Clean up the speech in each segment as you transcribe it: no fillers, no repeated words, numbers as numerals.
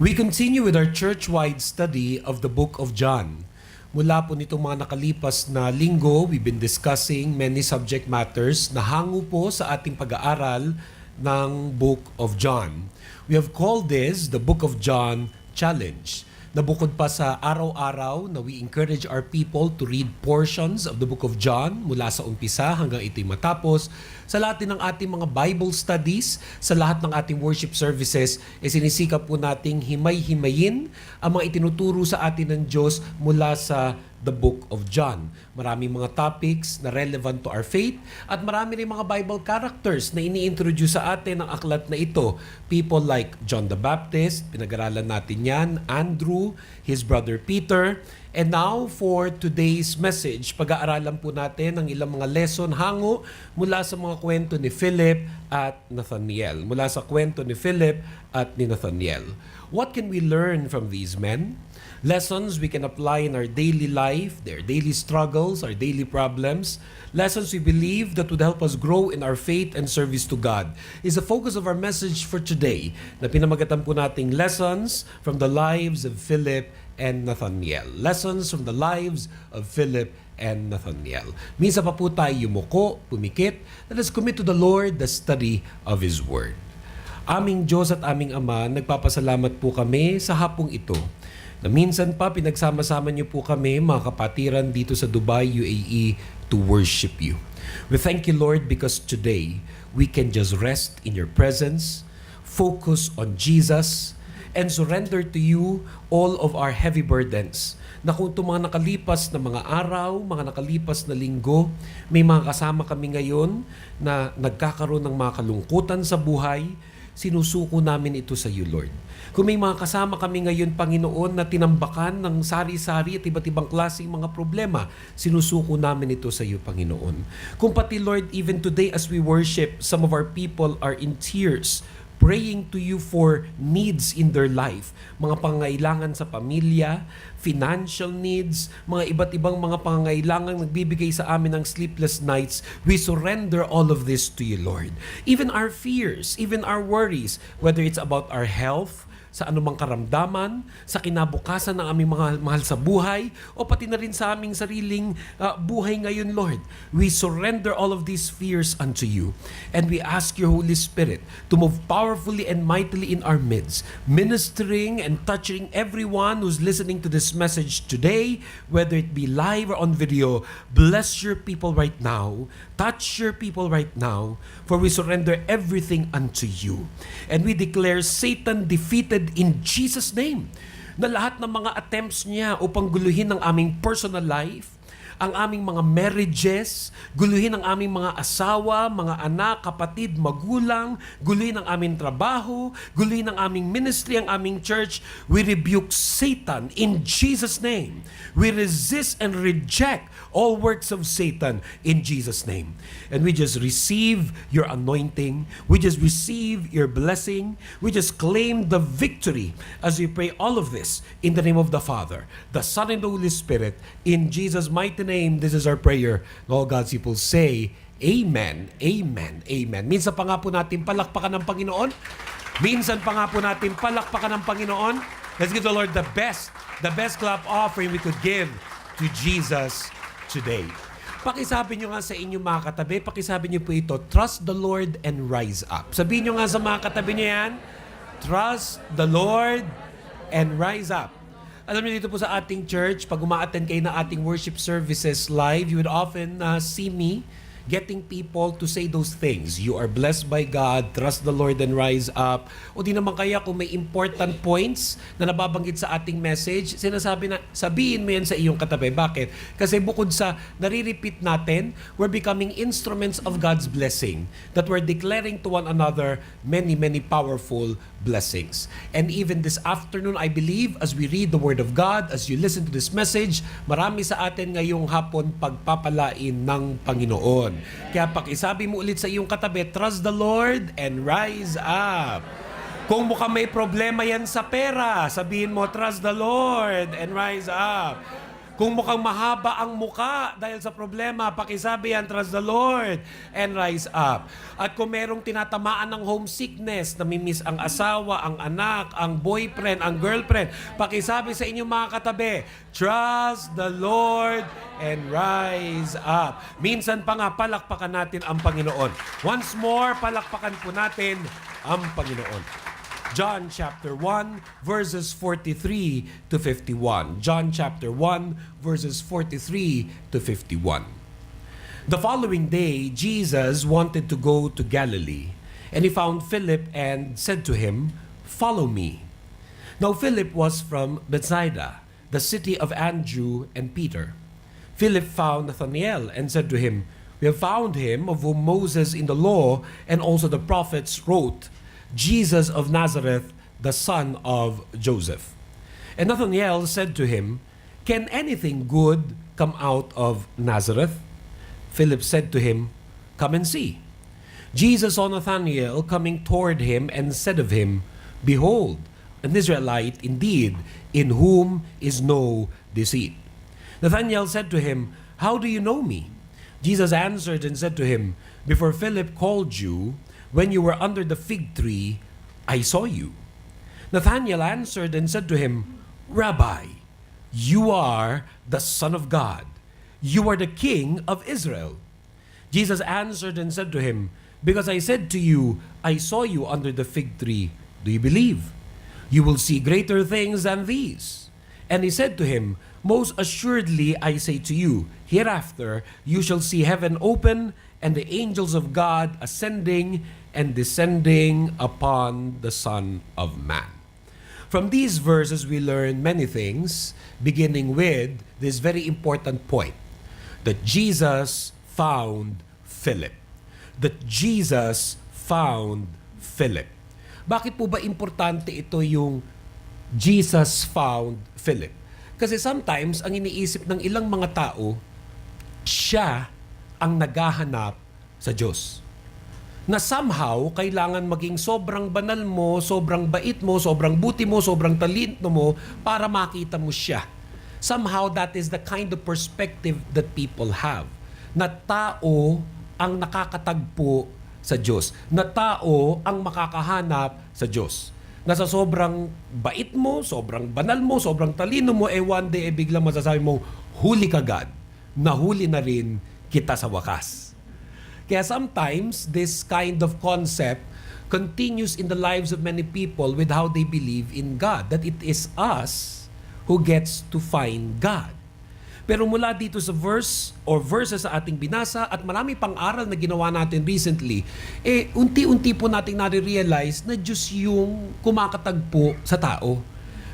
We continue with our church-wide study of the Book of John. Mula po nitong mga nakalipas na linggo, we've been discussing many subject matters na hango po sa ating pag-aaral ng Book of John. We have called this the Book of John Challenge. Nabukod pa sa araw-araw na we encourage our people to read portions of the Book of John mula sa umpisa hanggang ito'y matapos. Sa lahat din ng ating mga Bible studies, sa lahat ng ating worship services, sinisikap po nating himay-himayin ang mga itinuturo sa atin ng Diyos mula sa the Book of John. Maraming mga topics na relevant to our faith at marami rin mga Bible characters na ini-introduce sa atin ng aklat na ito. People like John the Baptist, pinag-aralan natin yan, Andrew, his brother Peter. And now for today's message, pag-aaralan po natin ang ilang mga lesson hango mula sa mga kwento ni Philip at Nathaniel. Mula sa kwento ni Philip at ni Nathaniel. What can we learn from these men? Lessons we can apply in our daily life, their daily struggles, our daily problems. Lessons we believe that would help us grow in our faith and service to God is the focus of our message for today na pinamagatan po nating lessons from the lives of Philip and Nathaniel. Lessons from the lives of Philip and Nathaniel. Minsan pa po tayo yumuko, pumikit. Let us commit to the Lord the study of His Word. Aming Diyos at aming Ama, nagpapasalamat po kami sa hapong ito na minsan pa pinagsama-sama niyo po kami, mga kapatiran dito sa Dubai, UAE, to worship you. We thank you, Lord, because today we can just rest in your presence, focus on Jesus, and surrender to you all of our heavy burdens. Na kung ito mga nakalipas na mga araw, mga nakalipas na linggo, may mga kasama kami ngayon na nagkakaroon ng mga kalungkutan sa buhay, sinusuko namin ito sa iyo, Lord. Kung may mga kasama kami ngayon, Panginoon, na tinambakan ng sari-sari at iba't ibang klaseng mga problema, sinusuko namin ito sa iyo, Panginoon. Kung pati, Lord, even today as we worship, some of our people are in tears, praying to you for needs in their life, mga pangangailangan sa pamilya, financial needs, mga iba't ibang mga pangangailangan nagbibigay sa amin ng sleepless nights. We surrender all of this to you, Lord. Even our fears, even our worries, whether it's about our health, sa anumang karamdaman, sa kinabukasan ng aming mga mahal sa buhay, o pati na rin sa aming sariling buhay ngayon, Lord. We surrender all of these fears unto you. And we ask your Holy Spirit to move powerfully and mightily in our midst, ministering and touching everyone who's listening to this message today, whether it be live or on video. Bless your people right now. Touch your people right now, for we surrender everything unto you. And we declare Satan defeated in Jesus' name, na lahat ng mga attempts niya upang guluhin ang aming personal life, ang aming mga marriages, guluhin ang aming mga asawa, mga anak, kapatid, magulang, guluhin ang aming trabaho, guluhin ang aming ministry, ang aming church. We rebuke Satan in Jesus' name. We resist and reject all works of Satan in Jesus' name. And we just receive your anointing. We just receive your blessing. We just claim the victory as we pray all of this in the name of the Father, the Son, and the Holy Spirit. In Jesus' mighty name, this is our prayer. All God's people say, Amen, Amen, Amen. Minsan pa nga po natin palakpakan ng Panginoon. Minsan pa nga po natin palakpakan ng Panginoon. Let's give the Lord the best clap offering we could give to Jesus today. Pakisabi nyo nga sa inyong mga katabi, pakisabi nyo po ito, trust the Lord and rise up. Sabihin nyo nga sa mga katabi nyo yan, trust the Lord and rise up. Alam niyo dito po sa ating church, pag uma-attend kayo na ating worship services live, you would often see me getting people to say those things. You are blessed by God, trust the Lord and rise up. O di naman kaya kung may important points na nababanggit sa ating message, sinasabi na, sabihin mo yan sa iyong katabi. Bakit? Kasi bukod sa nare-repeat natin, we're becoming instruments of God's blessing. That we're declaring to one another many, many powerful blessings. And even this afternoon, I believe, as we read the Word of God, as you listen to this message, marami sa atin ngayong hapon pagpapalain ng Panginoon. Kaya pakisabi mo ulit sa iyong katabi, trust the Lord and rise up. Kung mukhang may problema yan sa pera, sabihin mo, trust the Lord and rise up. Kung mukhang mahaba ang muka dahil sa problema, pakisabi yan, trust the Lord and rise up. At kung merong tinatamaan ng homesickness, namimiss ang asawa, ang anak, ang boyfriend, ang girlfriend, pakisabi sa inyong mga katabi, trust the Lord and rise up. Minsan pa nga, palakpakan natin ang Panginoon. Once more, palakpakan po natin ang Panginoon. John chapter 1 verses 43 to 51. John chapter 1 verses 43 to 51. The following day, Jesus wanted to go to Galilee, and he found Philip and said to him, "Follow me." Now Philip was from Bethsaida, the city of Andrew and Peter. Philip found Nathanael and said to him, "We have found him of whom Moses in the law and also the prophets wrote, Jesus of Nazareth, the son of Joseph." And Nathanael said to him, "Can anything good come out of Nazareth?" Philip said to him, "Come and see." Jesus saw Nathanael coming toward him and said of him, "Behold, an Israelite indeed, in whom is no deceit." Nathanael said to him, "How do you know me?" Jesus answered and said to him, "Before Philip called you, when you were under the fig tree, I saw you." Nathanael answered and said to him, "Rabbi, you are the Son of God. You are the King of Israel." Jesus answered and said to him, "Because I said to you, I saw you under the fig tree, do you believe? You will see greater things than these." And he said to him, "Most assuredly I say to you, hereafter you shall see heaven open and the angels of God ascending and descending upon the Son of Man." From these verses, we learn many things, beginning with this very important point, that Jesus found Philip. That Jesus found Philip. Bakit po ba importante ito yung Jesus found Philip? Kasi sometimes, ang iniisip ng ilang mga tao, siya ang naghahanap sa Diyos. Na somehow, kailangan maging sobrang banal mo, sobrang bait mo, sobrang buti mo, sobrang talento mo para makita mo siya. Somehow, that is the kind of perspective that people have. Na tao ang nakakatagpo sa Diyos. Na tao ang makakahanap sa Diyos. Na sa sobrang bait mo, sobrang banal mo, sobrang talino mo, one day biglang masasabi mo, huli ka God. Nahuli na rin kita sa wakas. Kaya sometimes, this kind of concept continues in the lives of many people with how they believe in God. That it is us who gets to find God. Pero mula dito sa verse or verses sa ating binasa at marami pang aral na ginawa natin recently, unti-unti po nating nare-realize na Diyos yung kumakatagpo sa tao.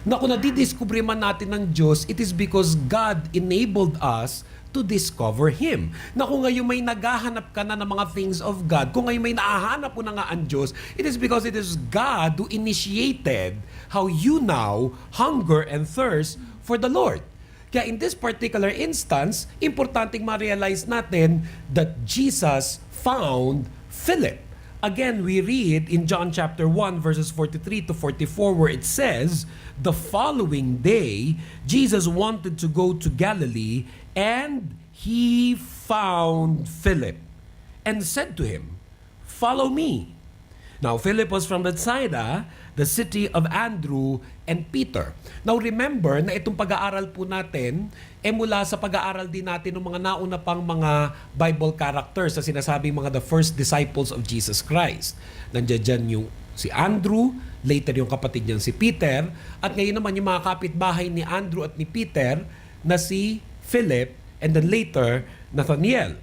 Na kung nadidiscover man natin ng Diyos, it is because God enabled us to discover Him. Na kung ngayon may naghahanap ka na ng mga things of God, kung ngayon may naahanap mo na nga ang Diyos, it is because it is God who initiated how you now hunger and thirst for the Lord. Kaya in this particular instance, importanteng ma-realize natin that Jesus found Philip. Again, we read in John chapter 1 verses 43 to 44 where it says, "The following day, Jesus wanted to go to Galilee, and he found Philip and said to him, 'Follow me.' Now, Philip was from Bethsaida, the city of Andrew and Peter." Now, remember na itong pag-aaral po natin mula sa pag-aaral din natin ng mga nauna pang mga Bible characters na sinasabi mga the first disciples of Jesus Christ. Nandiyan dyan yung si Andrew, later yung kapatid niyang si Peter, at ngayon naman yung mga kapitbahay ni Andrew at ni Peter na si Philip, and then later, Nathanael.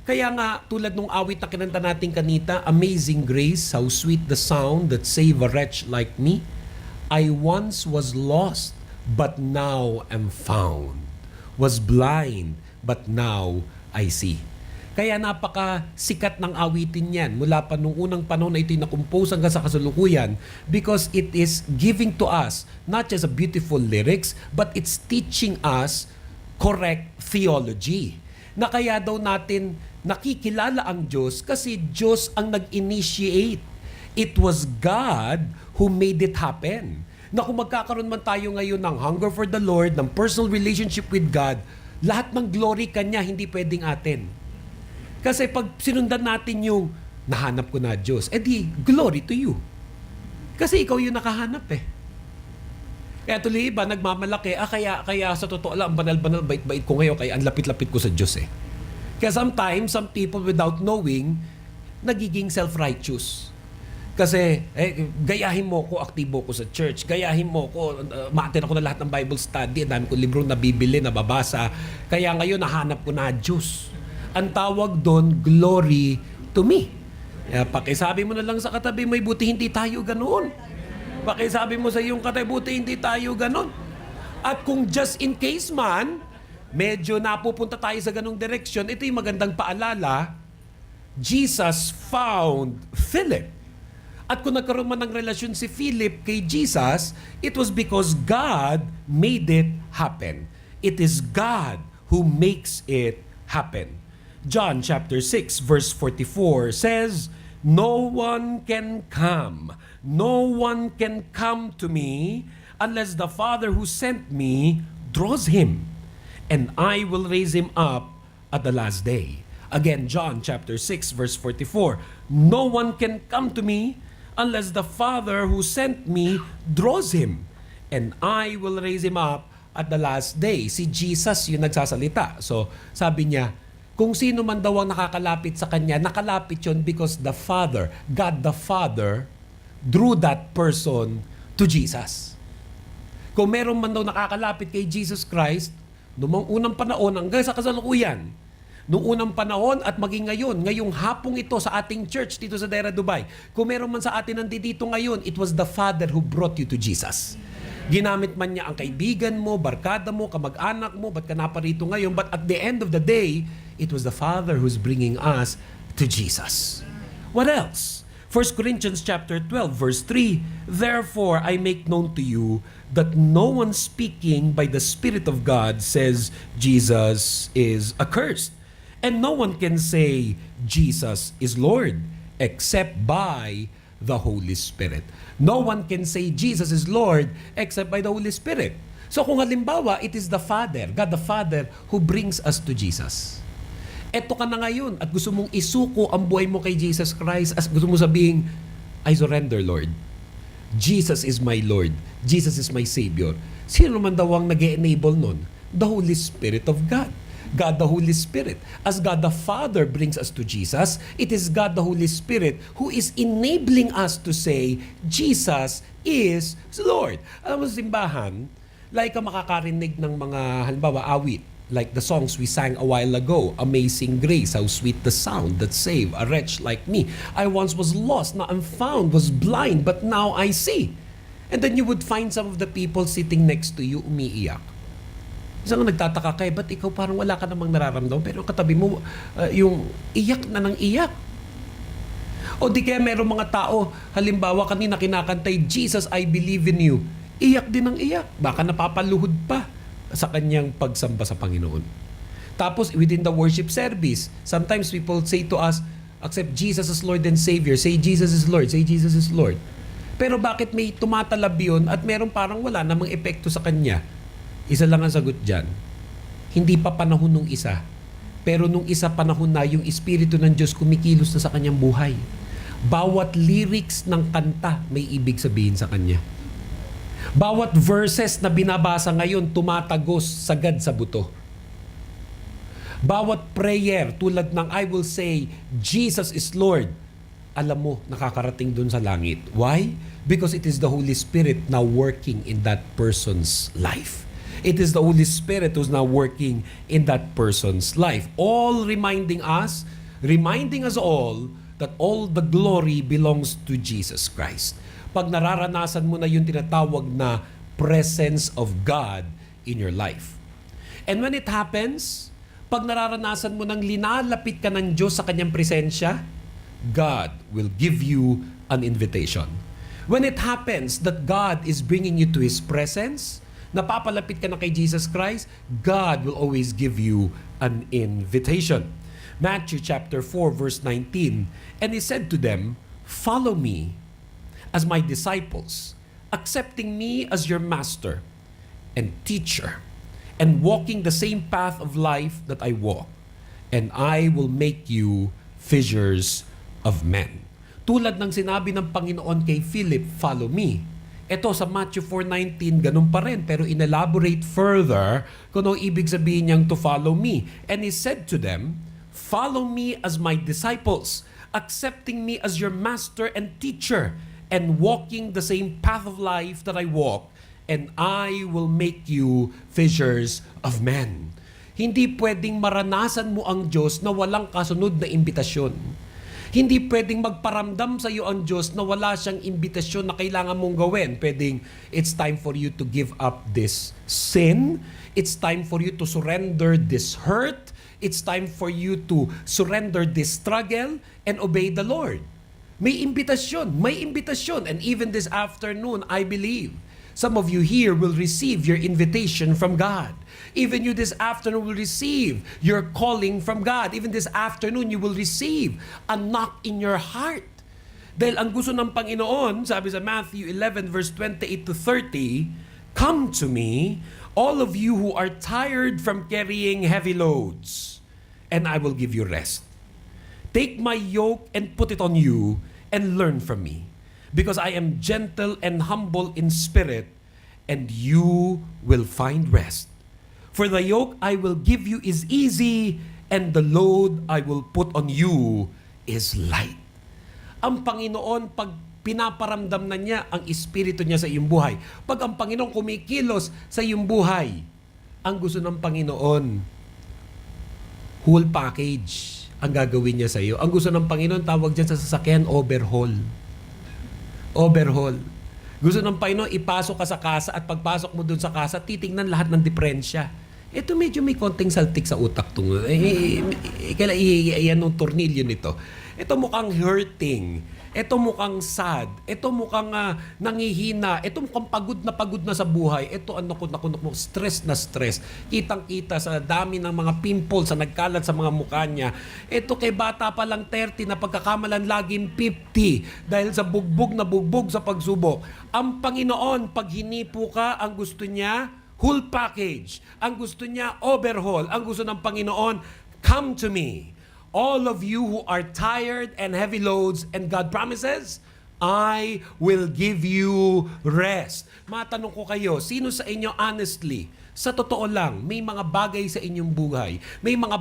Kaya nga, tulad nung awit na kinanta natin kanita, "Amazing grace, how sweet the sound that save a wretch like me. I once was lost, but now am found. Was blind, but now I see." Kaya napaka-sikat ng awitin yan mula pa nung unang panahon na ito'y nakumpose hanggang sa kasalukuyan because it is giving to us not just a beautiful lyrics, but it's teaching us correct theology. Na kaya daw natin nakikilala ang Diyos kasi Diyos ang nag-initiate. It was God who made it happen. na kung magkakaroon man tayo ngayon ng hunger for the Lord, ng personal relationship with God, lahat ng glory Kanya hindi pwedeng atin. Kasi pag sinundan natin yung nahanap ko na Diyos, edi glory to you. Kasi ikaw yung nakahanap eh. Kaya tuloy iba, nagmamalaki, kaya sa totoo lang, banal-banal, bait-bait ko ngayon, kaya ang lapit-lapit ko sa Diyos eh. Kaya sometimes, some people without knowing, nagiging self-righteous. Kasi, gayahin mo ko, aktibo ko sa church. Gayahin mo ko, ma-attend ako na lahat ng Bible study. Ang dami ko libro nabibili, nababasa. Kaya ngayon, nahanap ko na Diyos. Ang tawag doon, glory to me. Pakisabi mo na lang sa katabi, may buti hindi tayo ganoon. Pakisabi mo sa iyong katabi, buti hindi tayo ganoon. At kung just in case man, medyo napupunta tayo sa ganong direksyon, ito yung magandang paalala, Jesus found Philip. At kung nagkaroon man ng relasyon si Philip kay Jesus, it was because God made it happen. It is God who makes it happen. John chapter 6 verse 44 says, no one can come to me unless the Father who sent me draws him, and I will raise him up at the last day. Again, John chapter 6 verse 44. No one can come to me unless the Father who sent me draws him, and I will raise him up at the last day. Si Jesus yung nagsasalita. So, sabi niya, kung sino man daw ang nakakalapit sa Kanya, nakalapit yun because the Father, God the Father, drew that person to Jesus. Kung meron man daw nakakalapit kay Jesus Christ, noong unang panahon hanggang sa kasalukuyan, noong unang panahon at maging ngayon, ngayong hapong ito sa ating church dito sa Dera Dubai, kung meron man sa atin nandito ngayon, it was the Father who brought you to Jesus. Ginamit man niya ang kaibigan mo, barkada mo, kamag-anak mo, ba't ka naparito ngayon? But at the end of the day, it was the Father who's bringing us to Jesus. What else? 1 Corinthians chapter 12 verse 3, therefore I make known to you that no one speaking by the Spirit of God says Jesus is accursed. And no one can say Jesus is Lord except by the Holy Spirit. No one can say Jesus is Lord except by the Holy Spirit. So kung halimbawa, it is the Father, God the Father, who brings us to Jesus. Eto ka na ngayon at gusto mong isuko ang buhay mo kay Jesus Christ, as gusto mo sabihin, I surrender, Lord. Jesus is my Lord. Jesus is my Savior. Sino man daw ang nag-enable nun? The Holy Spirit of God. God the Holy Spirit. As God the Father brings us to Jesus, it is God the Holy Spirit who is enabling us to say, Jesus is Lord. Alam mo sa simbahan, like ka makakarinig ng mga, halimbawa, awit, like the songs we sang a while ago, Amazing Grace, how sweet the sound that saved a wretch like me. I once was lost, now I'm found, was blind, but now I see. And then you would find some of the people sitting next to you umiiyak. Isang nagtataka kayo, ba't ikaw parang wala ka namang nararamdaman, pero katabi mo, yung iyak na ng iyak. O di kaya merong mga tao, halimbawa kanina kinakantay, Jesus, I believe in you. Iyak din ng iyak. Baka napapaluhod pa sa kanyang pagsamba sa Panginoon. Tapos within the worship service, sometimes people say to us, accept Jesus as Lord and Savior. Say Jesus is Lord. Say Jesus is Lord. Pero bakit may tumatalab yun at meron parang wala namang epekto sa kanya? Isa lang ang sagot dyan. Hindi pa panahon nung isa. Pero nung isa panahon na, yung Espiritu ng Diyos kumikilos na sa kanyang buhay. Bawat lyrics ng kanta may ibig sabihin sa kanya. Bawat verses na binabasa ngayon tumatagos sagad sa buto. Bawat prayer tulad ng I will say, Jesus is Lord, alam mo, nakakarating dun sa langit. Why? Because it is the Holy Spirit now working in that person's life. It is the Holy Spirit who's now working in that person's life. All reminding us all that all the glory belongs to Jesus Christ. Pag nararanasan mo na yung tinatawag na presence of God in your life. And when it happens, pag nararanasan mo nang linalapit ka ng Diyos sa kanyang presensya, God will give you an invitation. When it happens that God is bringing you to His presence, napapalapit ka na kay Jesus Christ, God will always give you an invitation. Matthew chapter 4 verse 19, and He said to them, follow me as my disciples, accepting me as your master and teacher, and walking the same path of life that I walk, and I will make you fishers of men. Tulad ng sinabi ng Panginoon kay Philip, follow me. Ito sa Matthew 4:19, ganun pa rin, pero inelaborate further kung ano ibig sabihin niyang to follow me. And he said to them, follow me as my disciples, accepting me as your master and teacher, and walking the same path of life that I walk, and I will make you fishers of men. Hindi pwedeng maranasan mo ang Diyos na walang kasunod na imbitasyon. Hindi pwedeng magparamdam sa iyo ang Diyos na wala siyang imbitasyon na kailangan mong gawin. Pwedeng, it's time for you to give up this sin. It's time for you to surrender this hurt. It's time for you to surrender this struggle and obey the Lord. May imbitasyon. And even this afternoon, I believe, some of you here will receive your invitation from God. Even you this afternoon will receive your calling from God. Even this afternoon, you will receive a knock in your heart. Dahil ang gusto ng Panginoon, sabi sa Matthew 11 verse 28 to 30, come to me, all of you who are tired from carrying heavy loads, and I will give you rest. Take my yoke and put it on you, and learn from me, because I am gentle and humble in spirit, and you will find rest. For the yoke I will give you is easy, and the load I will put on you is light. Ang Panginoon, pag pinaparamdam na niya ang Espiritu niya sa iyong buhay, pag ang Panginoon kumikilos sa iyong buhay, ang gusto ng Panginoon, whole package ang gagawin niya sa iyo. Ang gusto ng Panginoon, tawag dyan sa sasakyan, overhaul. Overhaul. Gusto ng Panginoon, ipasok ka sa kasa at pagpasok mo dun sa kasa, titingnan lahat ng diferensya. Ito medyo may konting saltik sa utak to. Yan yung tornilyo nito. Ito mukhang hurting. Ito mukhang sad. Ito mukhang nangihina. Ito mukhang pagod na sa buhay. Ito stress na stress. Kitang-kita sa dami ng mga pimples na nagkalat sa mga mukha niya. Ito kay bata pa lang 30 na pagkakamalan laging 50 dahil sa bugbog sa pagsubok. Ang Panginoon, pag hinipo ka, ang gusto niya, whole package. Ang gusto niya, overhaul. Ang gusto ng Panginoon, come to me. All of you who are tired and heavy loads, and God promises, I will give you rest. Matanong ko kayo, sino sa inyo honestly, sa totoo lang, may mga bagay sa inyong buhay, may mga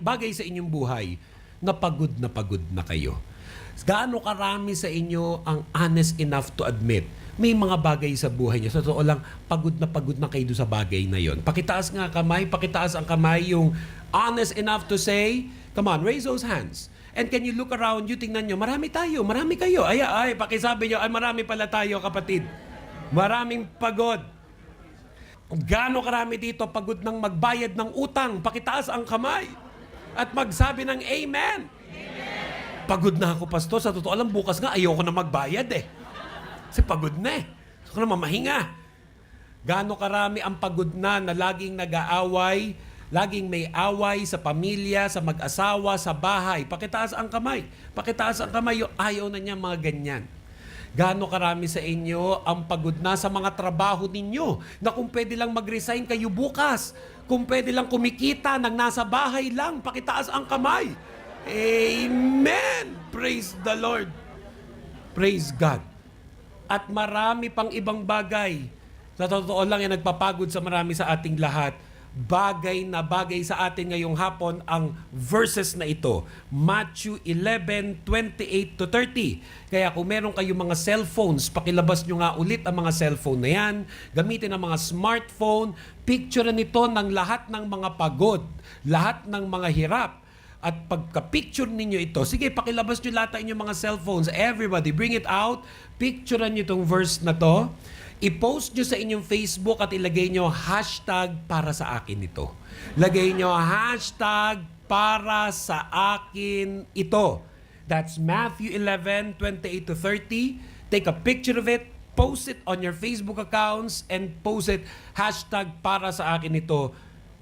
bagay sa inyong buhay na pagod na kayo? Gaano karami sa inyo ang honest enough to admit, may mga bagay sa buhay niyo, sa totoo lang, pagod na kayo sa bagay na yon? Pakitaas ang kamay yung honest enough to say, come on, raise those hands. And can you look around you, tingnan nyo, marami kayo. Ay, pakisabi nyo, ay marami pala tayo, kapatid. Maraming pagod. Gaano karami dito pagod ng magbayad ng utang? Pakitaas ang kamay. At magsabi ng amen. Pagod na ako, pastor. Sa totoo lang, bukas nga, ayoko na magbayad eh. Kasi pagod na eh. Gusto ko na mamahinga. Gaano karami ang pagod na laging nag-aaway, laging may away sa pamilya, sa mag-asawa, sa bahay. Pakitaas ang kamay. Yung ayaw na niya mga ganyan. Gaano karami sa inyo ang pagod na sa mga trabaho ninyo na kung pwede lang mag-resign kayo bukas, kung pwede lang kumikita nang nasa bahay lang, pakitaas ang kamay. Amen! Praise the Lord. Praise God. At marami pang ibang bagay. Sa totoo lang yan, nagpapagod sa marami sa ating lahat. Bagay sa atin ngayong hapon ang verses na ito. Matthew 11:28 to 30. Kaya kung meron kayong mga cellphones, pakilabas nyo nga ulit ang mga cellphone na yan. Gamitin ang mga smartphone. Picture nito ng lahat ng mga pagod, lahat ng mga hirap. At pagka-picture ninyo ito, sige, pakilabas nyo lahat ng inyong mga cellphones. Everybody, bring it out. Picturean nyo itong verse na to. I-post nyo sa inyong Facebook at ilagay nyo hashtag para sa akin ito. Lagay nyo hashtag para sa akin ito. That's Matthew 11:28 to 30. Take a picture of it, post it on your Facebook accounts, and post it hashtag para sa akin ito.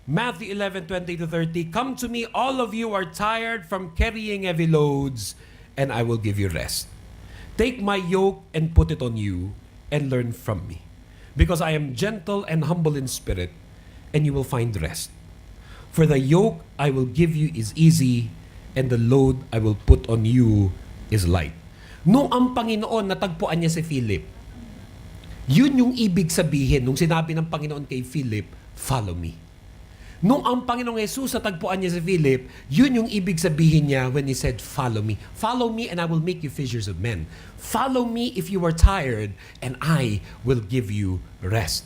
Matthew 11:28 to 30. Come to me, all of you are tired from carrying heavy loads, and I will give you rest. Take my yoke and put it on you, and learn from me. Because I am gentle and humble in spirit, and you will find rest. For the yoke I will give you is easy, and the load I will put on you is light. Nung ang Panginoon natagpuan niya si Philip, yun yung ibig sabihin nung sinabi ng Panginoon kay Philip, follow me. Nung ang Panginoong Jesus natagpuan niya si Philip, yun yung ibig sabihin niya when he said, follow me. Follow me and I will make you fishers of men. Follow me if you are tired and I will give you rest.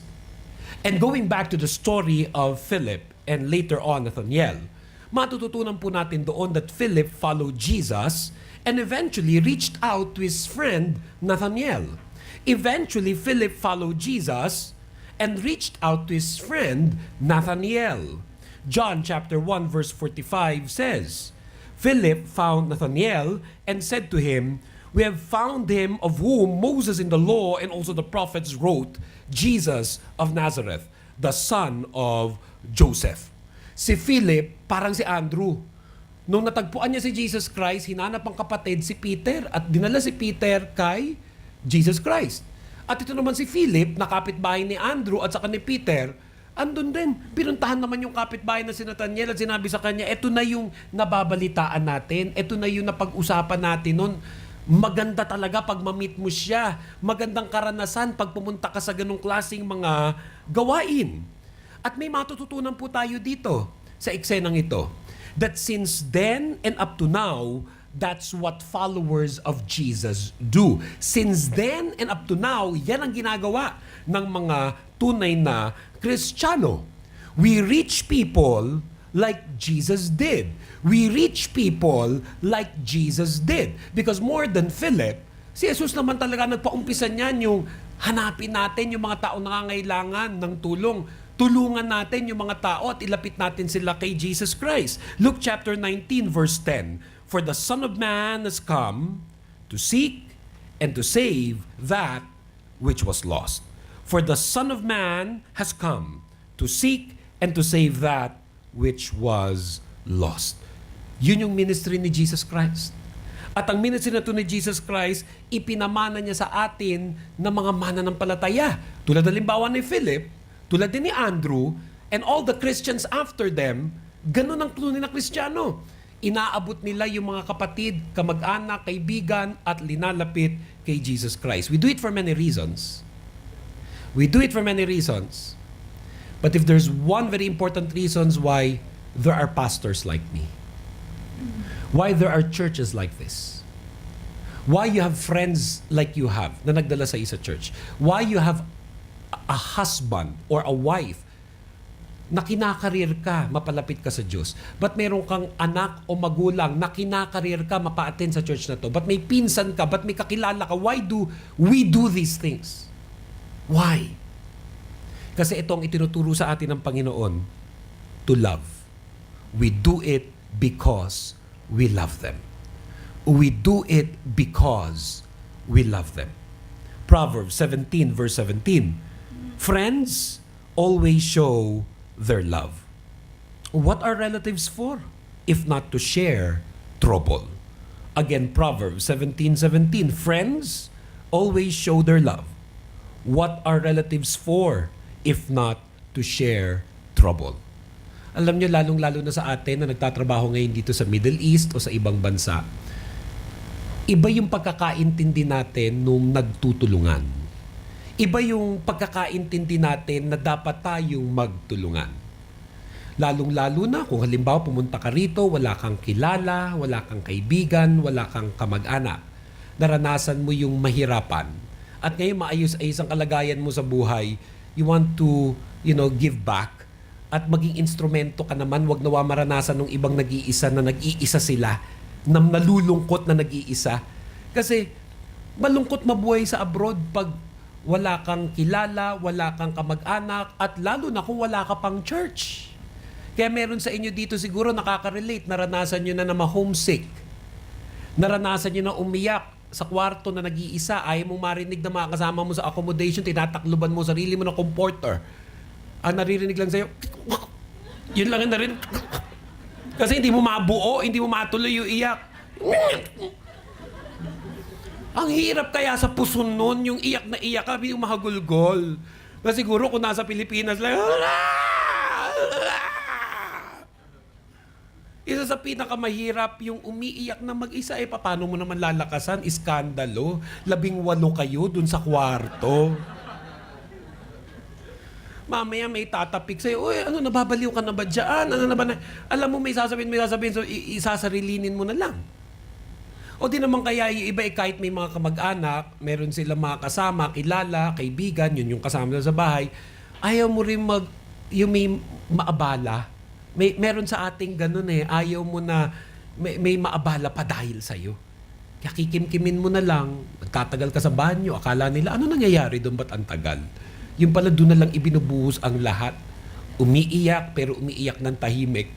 And going back to the story of Philip and later on Nathanael, matututunan po natin doon that Philip followed Jesus and eventually reached out to his friend Nathanael. Eventually, Philip followed Jesus and reached out to his friend Nathanael. John chapter 1 verse 45 says, Philip found Nathanael and said to him, we have found him of whom Moses in the law and also the prophets wrote, Jesus of Nazareth, the son of Joseph. Si Philip, parang si Andrew. Nung natagpuan niya si Jesus Christ, hinanap ang kapatid si Peter at dinala si Peter kay Jesus Christ. At ito naman si Philip, na kapitbahay ni Andrew at saka ni Peter, andun din. Pinuntahan naman yung kapitbahay na si Nathanael at sinabi sa kanya, eto na yung nababalitaan natin, eto na yung napag-usapan natin nun. Maganda talaga pag ma-meet mo siya. Magandang karanasan pag pumunta ka sa ganung klaseng mga gawain. At may matututunan po tayo dito sa eksenang ito. That since then and up to now, that's what followers of Jesus do. Since then and up to now, yan ang ginagawa ng mga tunay na Kristiyano. We reach people like Jesus did. We reach people like Jesus did. Because more than Philip, si Jesus naman talaga nagpaumpisa niyan yung hanapin natin yung mga taong nangangailangan ng tulong. Tulungan natin yung mga tao at ilapit natin sila kay Jesus Christ. Luke chapter 19 verse 10. For the Son of Man has come to seek and to save that which was lost. For the Son of Man has come to seek and to save that which was lost. Yun yung ministry ni Jesus Christ. At ang ministry na ito ni Jesus Christ, ipinamana niya sa atin ng mga mananampalataya. Tulad halimbawa ni Philip, tulad din ni Andrew, and all the Christians after them, ganun ang tunay na Kristiyano. Inaabot nila yung mga kapatid, kamag-anak, kaibigan, at linalapit kay Jesus Christ. We do it for many reasons. We do it for many reasons. But if there's one very important reasons why there are pastors like me, why there are churches like this, why you have friends like you have na nagdala sa isa church, why you have a husband or a wife na kinakarir ka, mapalapit ka sa Diyos. Ba't meron kang anak o magulang na kinakarir ka, mapa-attend sa church na to? Ba't may pinsan ka? Ba't may kakilala ka? Why do we do these things? Why? Kasi ito ang itinuturo sa atin ng Panginoon, to love. We do it because we love them. We do it because we love them. Proverbs 17 verse 17. Friends always show their love. What are relatives for? If not to share trouble. Again, Proverbs 17:17. Friends always show their love. What are relatives for? If not to share trouble. Alam nyo, lalong-lalo na sa atin na nagtatrabaho ngayon dito sa Middle East o sa ibang bansa, iba yung pagkakaintindi natin nung nagtutulungan. Iba yung pagkakaintindi natin na dapat tayong magtulungan. Lalong-lalo na kung halimbawa pumunta ka rito, wala kang kilala, wala kang kaibigan, wala kang kamag-anak. Naranasan mo yung mahirapan. At ngayon maayos-ayos ang kalagayan mo sa buhay, you want to, give back. At maging instrumento ka naman, wag nawa maranasan ng ibang nag-iisa na nag-iisa sila, na nalulungkot na nag-iisa. Kasi malungkot mabuhay sa abroad pag wala kang kilala, wala kang kamag-anak, at lalo na kung wala ka pang church. Kaya meron sa inyo dito siguro nakaka-relate, naranasan nyo na ma-homesick. Naranasan nyo na umiyak sa kwarto na nag-iisa, ayaw mong marinig na mga kasama mo sa accommodation, tinatakluban mo sarili mo ng comforter. Ang naririnig lang sa'yo, yun lang yung narinig. Kasi hindi mo mabuo, hindi mo matuloy yung iyak. Ang hirap kaya sa puso nun, yung iyak na iyak ka, yung mahagulgol. Na siguro kung nasa Pilipinas lang, isa sa pinakamahirap, yung umiiyak na mag-isa, paano mo naman lalakasan? Iskandalo. 18 kayo dun sa kwarto. Mamaya may tatapik sa'yo, uy, ano, nababaliw ka na ba dyan? Ano na ba na? Alam mo, may sasabihin, so isasarilinin mo na lang. O di naman kaya yung iba, kahit may mga kamag-anak, meron silang mga kasama, kilala, kaibigan, yun yung kasama na sa bahay, ayaw mo rin yung may maabala. Meron sa ating ganun ayaw mo na may maabala pa dahil sa'yo. Kaya kikimkimin mo na lang, nagtatagal ka sa banyo, akala nila, ano nangyayari doon, ba't ang tagal? Yung pala doon na lang ibinubuhos ang lahat. Umiiyak, pero umiiyak ng tahimik.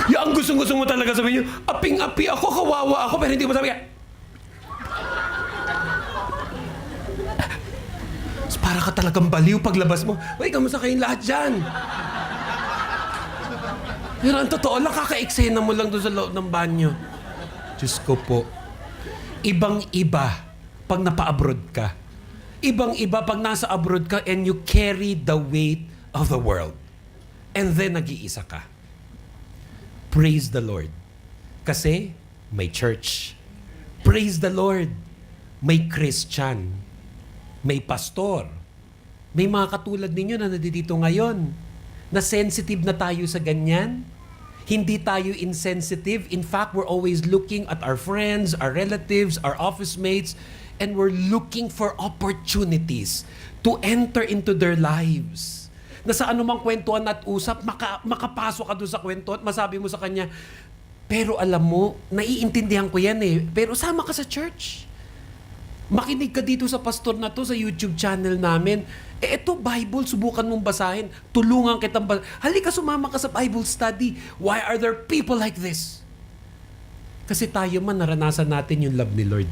Yung gusto mo talaga sabihin nyo, aping-api ako, kawawa ako, pero hindi mo sabi para ka talagang baliw paglabas mo. Uy, kamusta kayong lahat dyan? Pero ang totoo lang, kaka-eksena mo lang doon sa loob ng banyo. Diyos ko po. Ibang-iba pag napa-abroad ka. Ibang-iba pag nasa abroad ka and you carry the weight of the world. And then nag-iisa ka. Praise the Lord. Kasi may church. Praise the Lord. May Christian. May pastor. May mga katulad ninyo na nandito ngayon na sensitive na tayo sa ganyan. Hindi tayo insensitive. In fact, we're always looking at our friends, our relatives, our office mates, and we're looking for opportunities to enter into their lives. Na sa anumang kwentuhan at usap, makapasok ka doon sa kwento at masabi mo sa kanya, pero alam mo, naiintindihan ko yan pero sama ka sa church. Makinig ka dito sa pastor na to sa YouTube channel namin. Ito Bible, subukan mong basahin. Tulungan kitang halika, sumama ka sa Bible study. Why are there people like this? Kasi tayo man, naranasan natin yung love ni Lord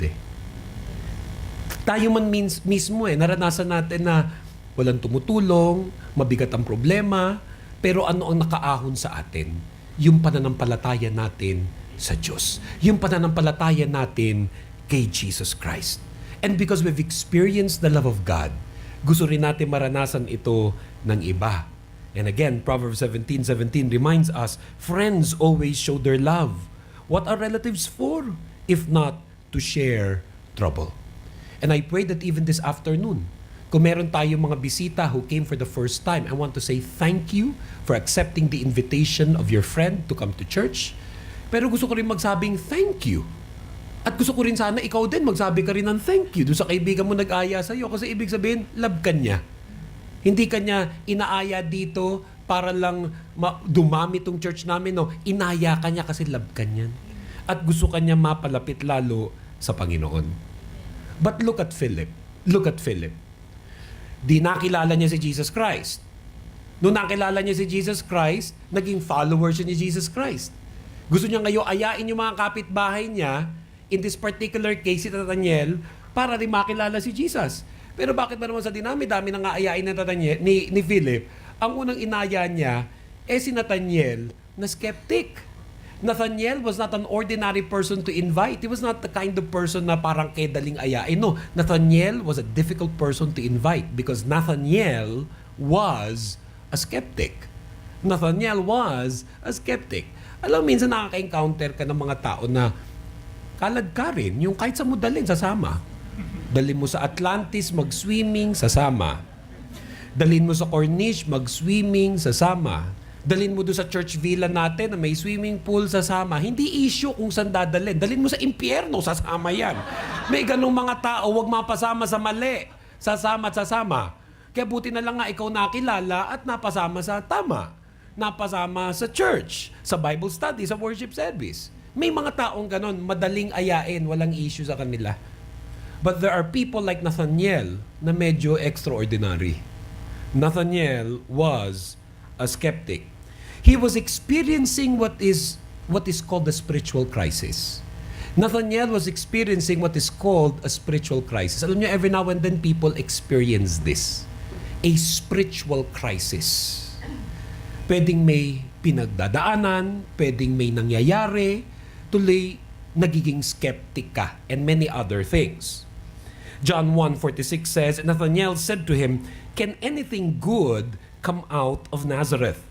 Tayo man mismo naranasan natin na walang tumutulong, mabigat ang problema, pero ano ang nakaahon sa atin? Yung pananampalataya natin sa Diyos. Yung pananampalataya natin kay Jesus Christ. And because we've experienced the love of God, gusto rin natin maranasan ito ng iba. And again, Proverbs 17:17 reminds us, friends always show their love. What are relatives for, if not to share trouble? And I pray that even this afternoon, kung meron tayong mga bisita who came for the first time, I want to say thank you for accepting the invitation of your friend to come to church. Pero gusto ko rin magsabing thank you. At gusto ko rin sana ikaw din magsabi ka rin ng thank you doon sa kaibigan mo nag-aya sa'yo. Kasi ibig sabihin, love ka niya. Hindi ka niya inaaya dito para lang dumami tong church namin. No, inaya ka niya kasi love ka niyan. At gusto ka niya mapalapit lalo sa Panginoon. But look at Philip. Look at Philip. Di nakilala niya si Jesus Christ. Noong nakilala niya si Jesus Christ, naging follower siya ni Jesus Christ. Gusto niya ngayon ayain yung mga kapitbahay niya, in this particular case, si Nathaniel, para rin makilala si Jesus. Pero bakit ba naman sa dami nang aayain ni Philip, ang unang inaya niya, si Nathaniel na skeptic. Nathaniel was not an ordinary person to invite. He was not the kind of person na parang kedaling ayain. No, Nathaniel was a difficult person to invite because Nathaniel was a skeptic. Nathaniel was a skeptic. Alam, minsan nakaka-encounter ka ng mga tao na kalad ka rin, yung kahit sa mo dalhin, sasama. Dalhin mo sa Atlantis, mag-swimming, sasama. Dalhin mo sa Corniche, mag-swimming, sasama. Dalhin mo doon sa church villa natin na may swimming pool, sasama. Hindi issue kung saan dadalhin. Dalhin mo sa impyerno, sasama yan. May ganung mga tao, wag mapasama sa mali. Sasama at sasama. Kaya buti na lang nga ikaw nakilala at napasama sa tama. Napasama sa church, sa Bible study, sa worship service. May mga taong ganon, madaling ayain, walang issue sa kanila. But there are people like Nathaniel na medyo extraordinary. Nathaniel was a skeptic. He was experiencing what is called a spiritual crisis. Nathaniel was experiencing what is called a spiritual crisis. Alam niyo, every now and then people experience this. A spiritual crisis. Pwedeng may pinagdadaanan, pwedeng may nangyayari, tuloy nagiging skeptic ka, and many other things. John 1:46 says, Nathanael said to him, "Can anything good come out of Nazareth?"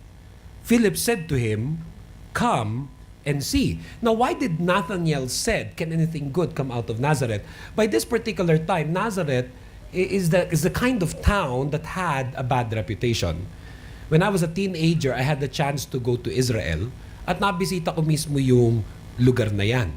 Philip said to him, "Come and see." Now, why did Nathanael said, "Can anything good come out of Nazareth?" By this particular time, Nazareth is the kind of town that had a bad reputation. When I was a teenager, I had the chance to go to Israel at nabisita ko mismo yung lugar na yan.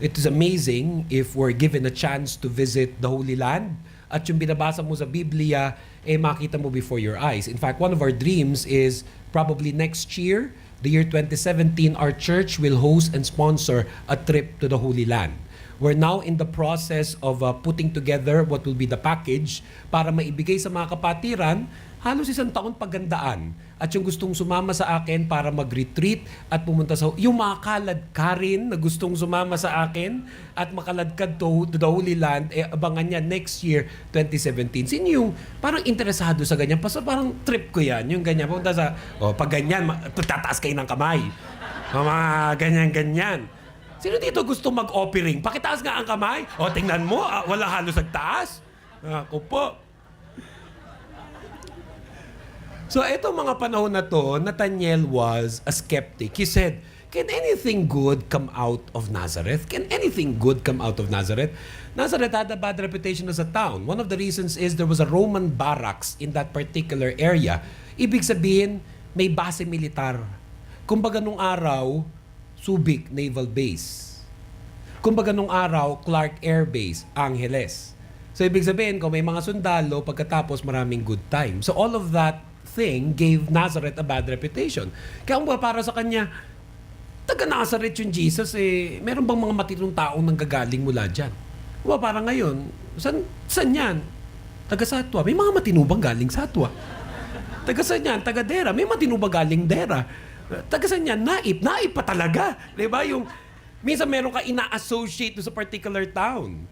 It is amazing if we're given a chance to visit the Holy Land at yung binabasa mo sa Biblia, makita mo before your eyes. In fact, one of our dreams is probably next year, the year 2017, our church will host and sponsor a trip to the Holy Land. We're now in the process of putting together what will be the package para maibigay sa mga kapatiran halos 1 taon pagandaan. At yung gustong sumama sa akin para mag-retreat at pumunta sa... Yung mga kaladkarin na gustong sumama sa akin at makaladkad to the Holy Land, abangan niya next year, 2017. Sino yung parang interesado sa ganyan? Parang trip ko yan. Yung ganyan. Pumunta sa... pag ganyan, tataas kayo ng kamay. Mga ganyan-ganyan. Sino dito gusto mag-offering? Pakitaas nga ang kamay. Tingnan mo, wala halos nagtaas. Ako po. So, itong mga panahon na to, Nathanael was a skeptic. He said, "Can anything good come out of Nazareth? Can anything good come out of Nazareth?" Nazareth had a bad reputation as a town. One of the reasons is there was a Roman barracks in that particular area. Ibig sabihin, may base militar. Kumbaga nung araw, Subic Naval Base. Kumbaga nung araw, Clark Air Base, Angeles. So, ibig sabihin, kung may mga sundalo, pagkatapos maraming good time. So, all of that thing gave Nazareth a bad reputation. Kaya kung para sa kanya, taga Nazareth yung Jesus, meron bang mga matinong taong nanggagaling mula dyan? Parang ngayon, saan yan? Taga Satwa. May mga matinubang galing Satwa. Taga saan yan? Taga Dera. May matinubang galing Dera. Taga saan yan? Naip pa talaga. Diba? Yung, minsan meron ka ina-associate sa particular town.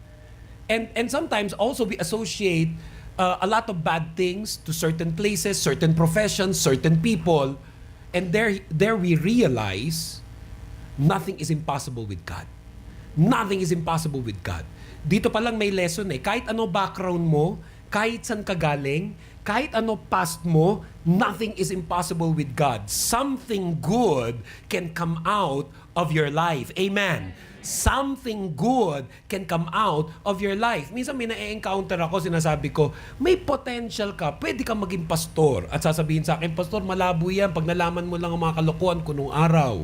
And sometimes also we associate a lot of bad things to certain places, certain professions, certain people. And there we realize nothing is impossible with God. Nothing is impossible with God. Dito pa lang may lesson Kahit ano background mo, kahit saan ka galing, kahit ano past mo, nothing is impossible with God. Something good can come out of your life. Amen. Something good can come out of your life. Minsan may na-encounter ako, sinasabi ko, may potential ka, pwede kang maging pastor. At sasabihin sa akin, "Pastor, malabo yan pag nalaman mo lang ang mga kalokohan ko nung araw."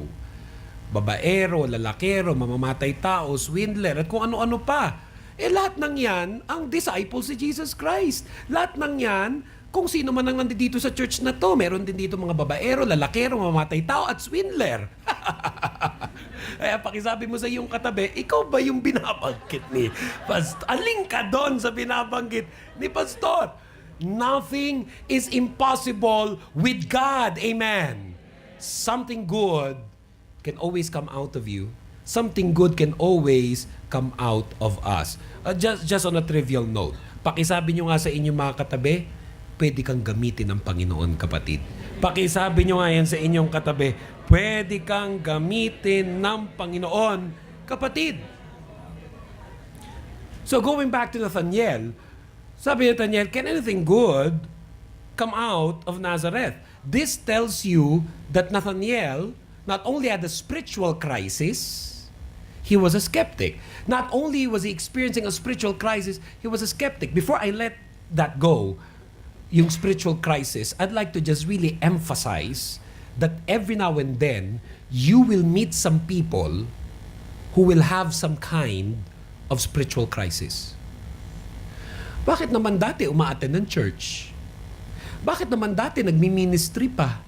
Babaero, lalakero, mamamatay tao, swindler, at kung ano-ano pa. Lahat ng yan, ang disciples si Jesus Christ. Lahat ng yan, kung sino man ang nandito sa church na to, meron din dito mga babaero, lalakero, mamamatay tao, at swindler. Kaya pakisabi mo sa iyong katabi, ikaw ba yung binabanggit ni Pastor? Aling ka doon sa binabanggit ni Pastor. Nothing is impossible with God. Amen. Something good can always come out of you. Something good can always come out of us. Just on a trivial note, pakisabi nyo nga sa inyong mga katabi, pwede kang gamitin ng Panginoon, kapatid. Pakisabi nyo nga yan sa inyong katabi, pwede kang gamitin ng Panginoon, kapatid. So going back to Nathanael, sabi ni Nathanael, "Can anything good come out of Nazareth?" This tells you that Nathanael not only had a spiritual crisis, he was a skeptic. Not only was he experiencing a spiritual crisis, he was a skeptic. Before I let that go, yung spiritual crisis, I'd like to just really emphasize that every now and then, you will meet some people who will have some kind of spiritual crisis. Bakit naman dati umaattend ng church? Bakit naman dati nagmi-ministry pa?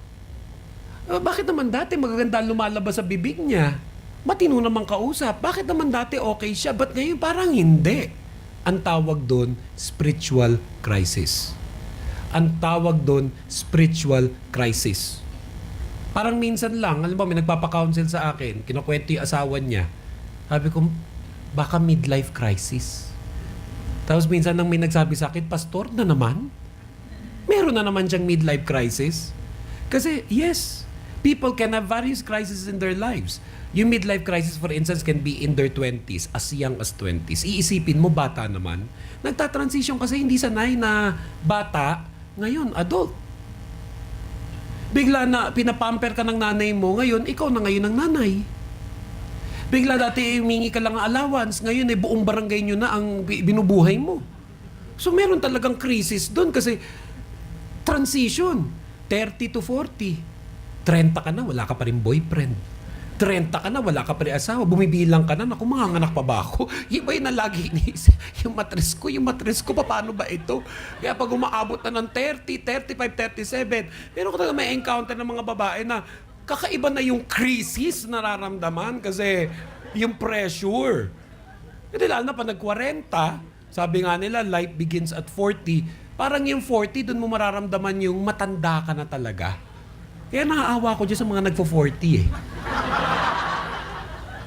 Bakit naman dati magaganda lumalabas sa bibig niya? Matino naman kausap. Bakit naman dati okay siya? Ba't ngayon parang hindi? Ang tawag doon, spiritual crisis. Ang tawag doon, spiritual crisis. Parang minsan lang, alam mo, may nagpapa-counsel sa akin, kinukwento yung asawa niya. Sabi ko, baka midlife crisis. Tapos minsan nang may nagsabi sa akin, "Pastor, na naman? Meron na naman siyang midlife crisis." Kasi, yes, People can have various crises in their lives. Yung midlife crisis, for instance, can be in their 20s, as young as 20s. Iisipin mo, bata naman. Nagtatransition kasi hindi sanay na bata, ngayon, adult. Bigla na pinapamper ka ng nanay mo, ngayon, ikaw na ngayon ang nanay. Bigla dati humingi ka lang ng allowance, ngayon buong barangay nyo na ang binubuhay mo. So meron talagang crisis doon kasi transition, 30 to 40. 30 ka na, wala ka pa rin boyfriend. 30 ka na, wala ka pa rin asawa. Bumibilang ka na, naku, manganganak pa ba ako? Iba yun na lagi iniisip. Yung matres ko, paano ba ito? Kaya pag umaabot na ng 30, 35, 37, meron ka talaga may encounter ng mga babae na kakaiba na yung crisis na nararamdaman kasi yung pressure. Kasi lalo na pa nag-40, sabi nga nila, life begins at 40. Parang yung 40, doon mo mararamdaman yung matanda ka na talaga. Kaya naaawa ko dyan sa mga nagpo-40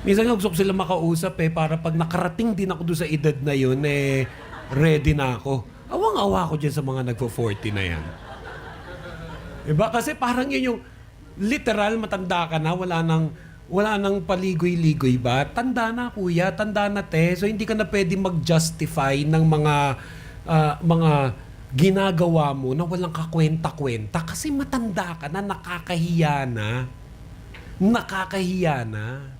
Minsan nga gusto ko sila makausap para pag nakarating din ako doon sa edad na yun, ready na ako. Awang-awa ko dyan sa mga nagpo-40 na yan. Diba? Kasi parang yun yung literal matanda ka na, wala nang paligoy-ligoy ba? Tanda na kuya, tanda na te. So hindi ka na pwede mag-justify ng mga ginagawa mo na walang kakwenta-kwenta kasi matanda ka na, nakakahiya na. Nakakahiya na.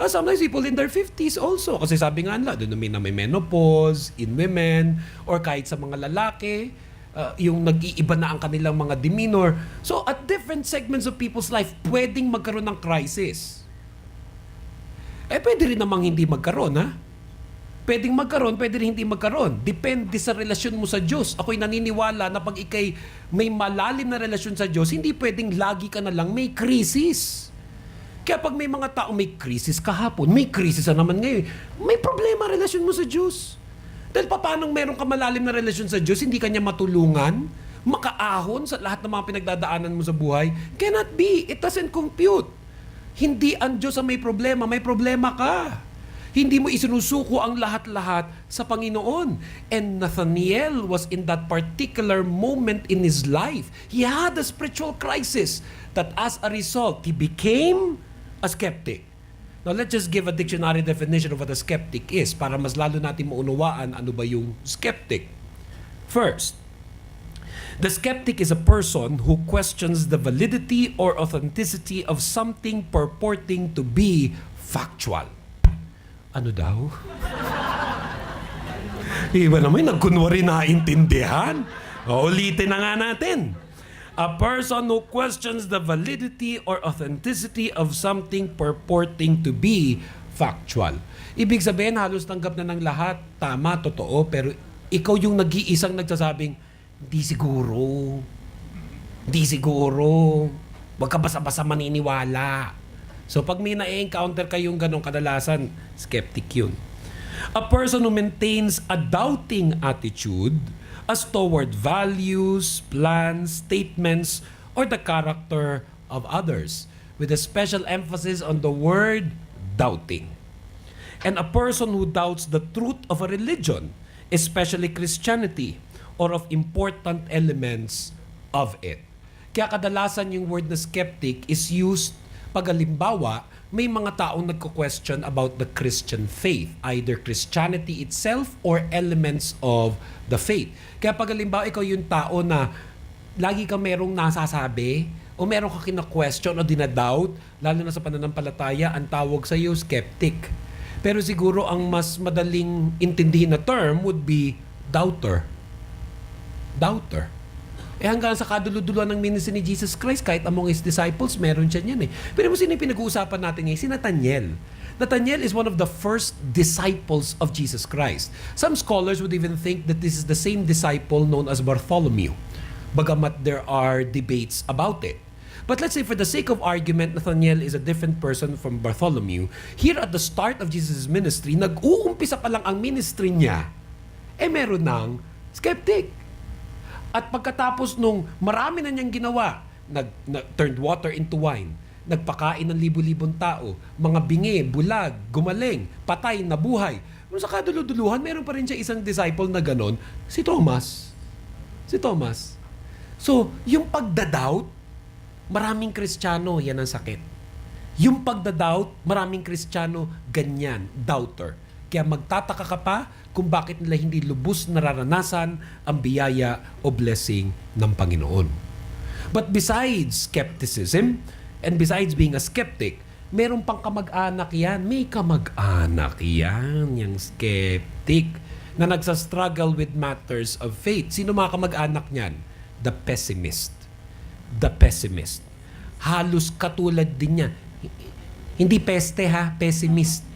Sometimes people in their 50s also. Kasi sabi nga nila, doon na may menopause in women or kahit sa mga lalaki, yung nag-iiba na ang kanilang mga demeanor. So at different segments of people's life, pwedeng magkaroon ng crisis. Pwede rin namang hindi magkaroon, ha? Pwedeng magkaroon, pwede rin hindi magkaroon. Depende sa relasyon mo sa Diyos. Ako'y naniniwala na pag ikay may malalim na relasyon sa Diyos, hindi pwedeng lagi ka na lang may krisis. Kaya pag may mga tao may krisis kahapon, may krisis na naman ngayon, may problema relasyon mo sa Diyos. Dahil paano meron ka malalim na relasyon sa Diyos, hindi ka niya matulungan, makaahon sa lahat ng mga pinagdadaanan mo sa buhay? Cannot be. It doesn't compute. Hindi ang Diyos ang may problema ka. Hindi mo isinusuko ang lahat-lahat sa Panginoon. And Nathaniel was in that particular moment in his life. He had a spiritual crisis that as a result, he became a skeptic. Now, let's just give a dictionary definition of what a skeptic is para mas lalo natin maunawaan ano ba yung skeptic. First, the skeptic is a person who questions the validity or authenticity of something purporting to be factual. Ano daw? Iba naman, nagkunwari naintindihan. Ulitin na nga natin. A person who questions the validity or authenticity of something purporting to be factual. Ibig sabihin, halos tanggap na ng lahat. Tama, totoo, pero ikaw yung nag-iisang nagsasabing, hindi siguro. Hindi siguro. Huwag ka basa-basa maniniwala. So pag may na-encounter kayong ganong kadalasan, skeptic yun. A person who maintains a doubting attitude as toward values, plans, statements, or the character of others, with a special emphasis on the word doubting. And a person who doubts the truth of a religion, especially Christianity, or of important elements of it. Kaya kadalasan yung word na skeptic is used pag halimbawa, may mga taong nagko-question about the Christian faith, either Christianity itself or elements of the faith. Kaya pag halimbawa, ikaw yung tao na lagi kang merong nasasabi o meron ka kina-question o dinadoubt, lalo na sa pananampalataya, ang tawag sa iyo, skeptic. Pero siguro ang mas madaling intindihin na term would be doubter. Doubter. Hanggang sa kaduluduluan ng ministry ni Jesus Christ, kahit among His disciples, meron siya niyan Pero sino yung pinag-uusapan natin ngayon? Si Nathaniel. Nathaniel is one of the first disciples of Jesus Christ. Some scholars would even think that this is the same disciple known as Bartholomew, bagamat there are debates about it. But let's say for the sake of argument, Nathaniel is a different person from Bartholomew. Here at the start of Jesus' ministry, nag-uumpisa pa lang ang ministry niya, meron ng skeptic. At pagkatapos nung marami na niyang ginawa, turned water into wine, nagpakain ng libu-libong tao, mga bingi, bulag, gumaling, patay, nabuhay. Kung sa kaduluduluhan, meron pa rin siya isang disciple na ganon, si Thomas. Si Thomas. So, yung pagdadoubt, maraming Kristiyano, yan ang sakit. Yung pagda-doubt, maraming Kristiyano, ganyan, doubter. Kaya magtataka ka pa kung bakit nila hindi lubos nararanasan ang biyaya o blessing ng Panginoon. But besides skepticism, and besides being a skeptic, meron pang kamag-anak yan. May kamag-anak yan, yung skeptic, na nagsastruggle with matters of faith. Sino mga kamag-anak niyan? The pessimist. The pessimist. Halos katulad din niya. Hindi peste ha, pessimist.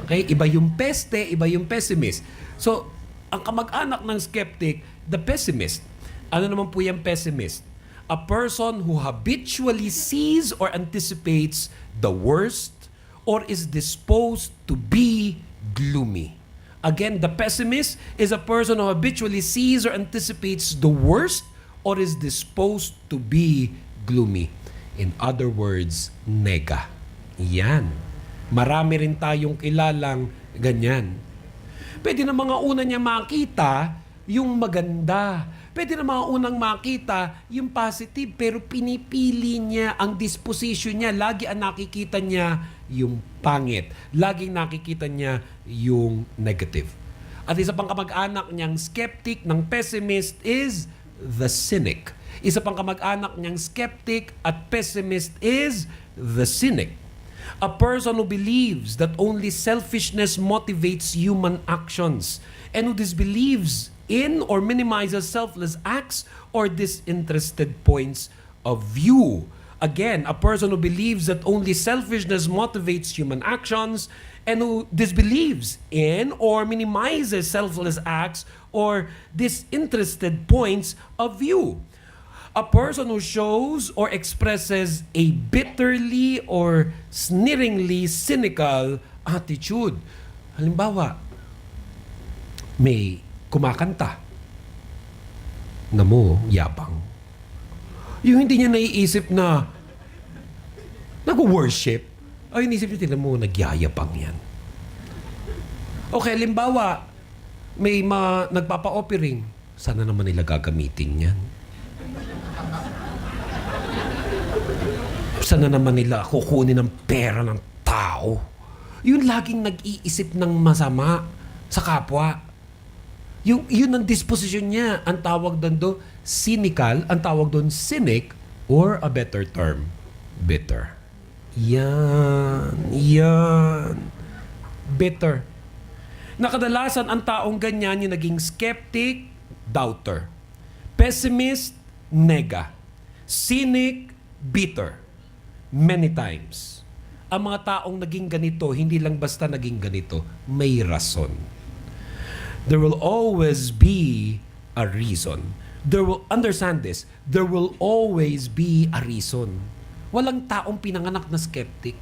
Okay? Iba yung peste, iba yung pessimist. So, ang kamag-anak ng skeptic, the pessimist. Ano naman po yung pessimist? A person who habitually sees or anticipates the worst or is disposed to be gloomy. Again, the pessimist is a person who habitually sees or anticipates the worst or is disposed to be gloomy. In other words, nega. Yan. Marami rin tayong kilalang ganyan. Pwede na mga una niya makita yung maganda. Pwede na mga unang makita yung positive, pero pinipili niya ang disposition niya. Lagi ang nakikita niya yung pangit. Laging nakikita niya yung negative. At isa pang kamag-anak niyang skeptic ng pessimist is the cynic. Isa pang kamag-anak niyang skeptic at pessimist is the cynic. A person who believes that only selfishness motivates human actions and who disbelieves in or minimizes selfless acts or disinterested points of view. Again, a person who believes that only selfishness motivates human actions and who disbelieves in or minimizes selfless acts or disinterested points of view. A person who shows or expresses a bitterly or sneeringly cynical attitude. Halimbawa, may kumakanta na mo, yabang. Yung hindi niya naiisip na nag-worship, ay inisip niya, tinan mo, nagyayabang yan. Okay, halimbawa, may nagpapa-offering, sana naman nila gagamitin yan. Sana naman nila kukunin ng pera ng tao. Yun laging nag-iisip ng masama sa kapwa. Yun ang disposition niya. Ang tawag doon cynical, ang tawag doon cynic, or a better term, bitter. Yan. Bitter. Nakadalasan ang taong ganyan yung naging skeptic, doubter. Pessimist, nega. Cynic, bitter. Many times. Ang mga taong naging ganito, hindi lang basta naging ganito, may rason. There will always be a reason. Understand this, there will always be a reason. Walang taong pinanganak na skeptic.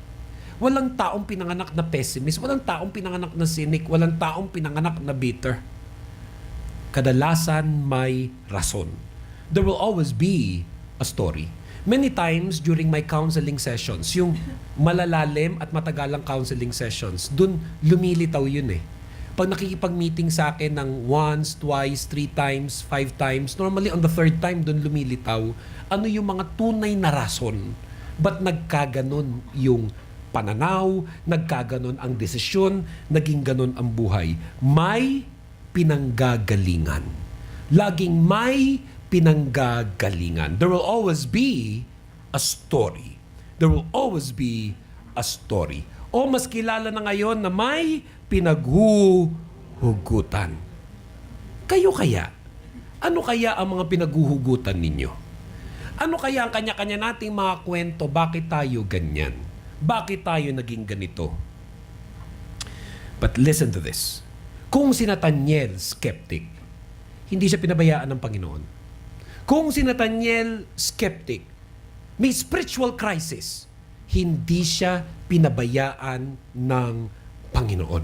Walang taong pinanganak na pessimist. Walang taong pinanganak na cynic. Walang taong pinanganak na bitter. Kadalasan may rason. There will always be a story. Many times during my counseling sessions, yung malalalim at matagalang counseling sessions, dun lumilitaw yun eh. Pag nakikipag-meeting sa akin ng once, twice, 3 times, 5 times, normally on the 3rd time dun lumilitaw, ano yung mga tunay na rason? Ba't nagkaganon yung pananaw, nagkaganon ang desisyon, naging ganon ang buhay? May pinanggagalingan. Laging may pinanggagalingan. There will always be a story. There will always be a story. O mas kilala na ngayon na may pinaghuhugutan. Kayo kaya? Ano kaya ang mga pinaghuhugutan ninyo? Ano kaya ang kanya-kanya nating mga kwento? Bakit tayo ganyan? Bakit tayo naging ganito? But listen to this. Kung si Nathaniel skeptic, hindi siya pinabayaan ng Panginoon. Kung si Nathaniel skeptic, may spiritual crisis, hindi siya pinabayaan ng Panginoon.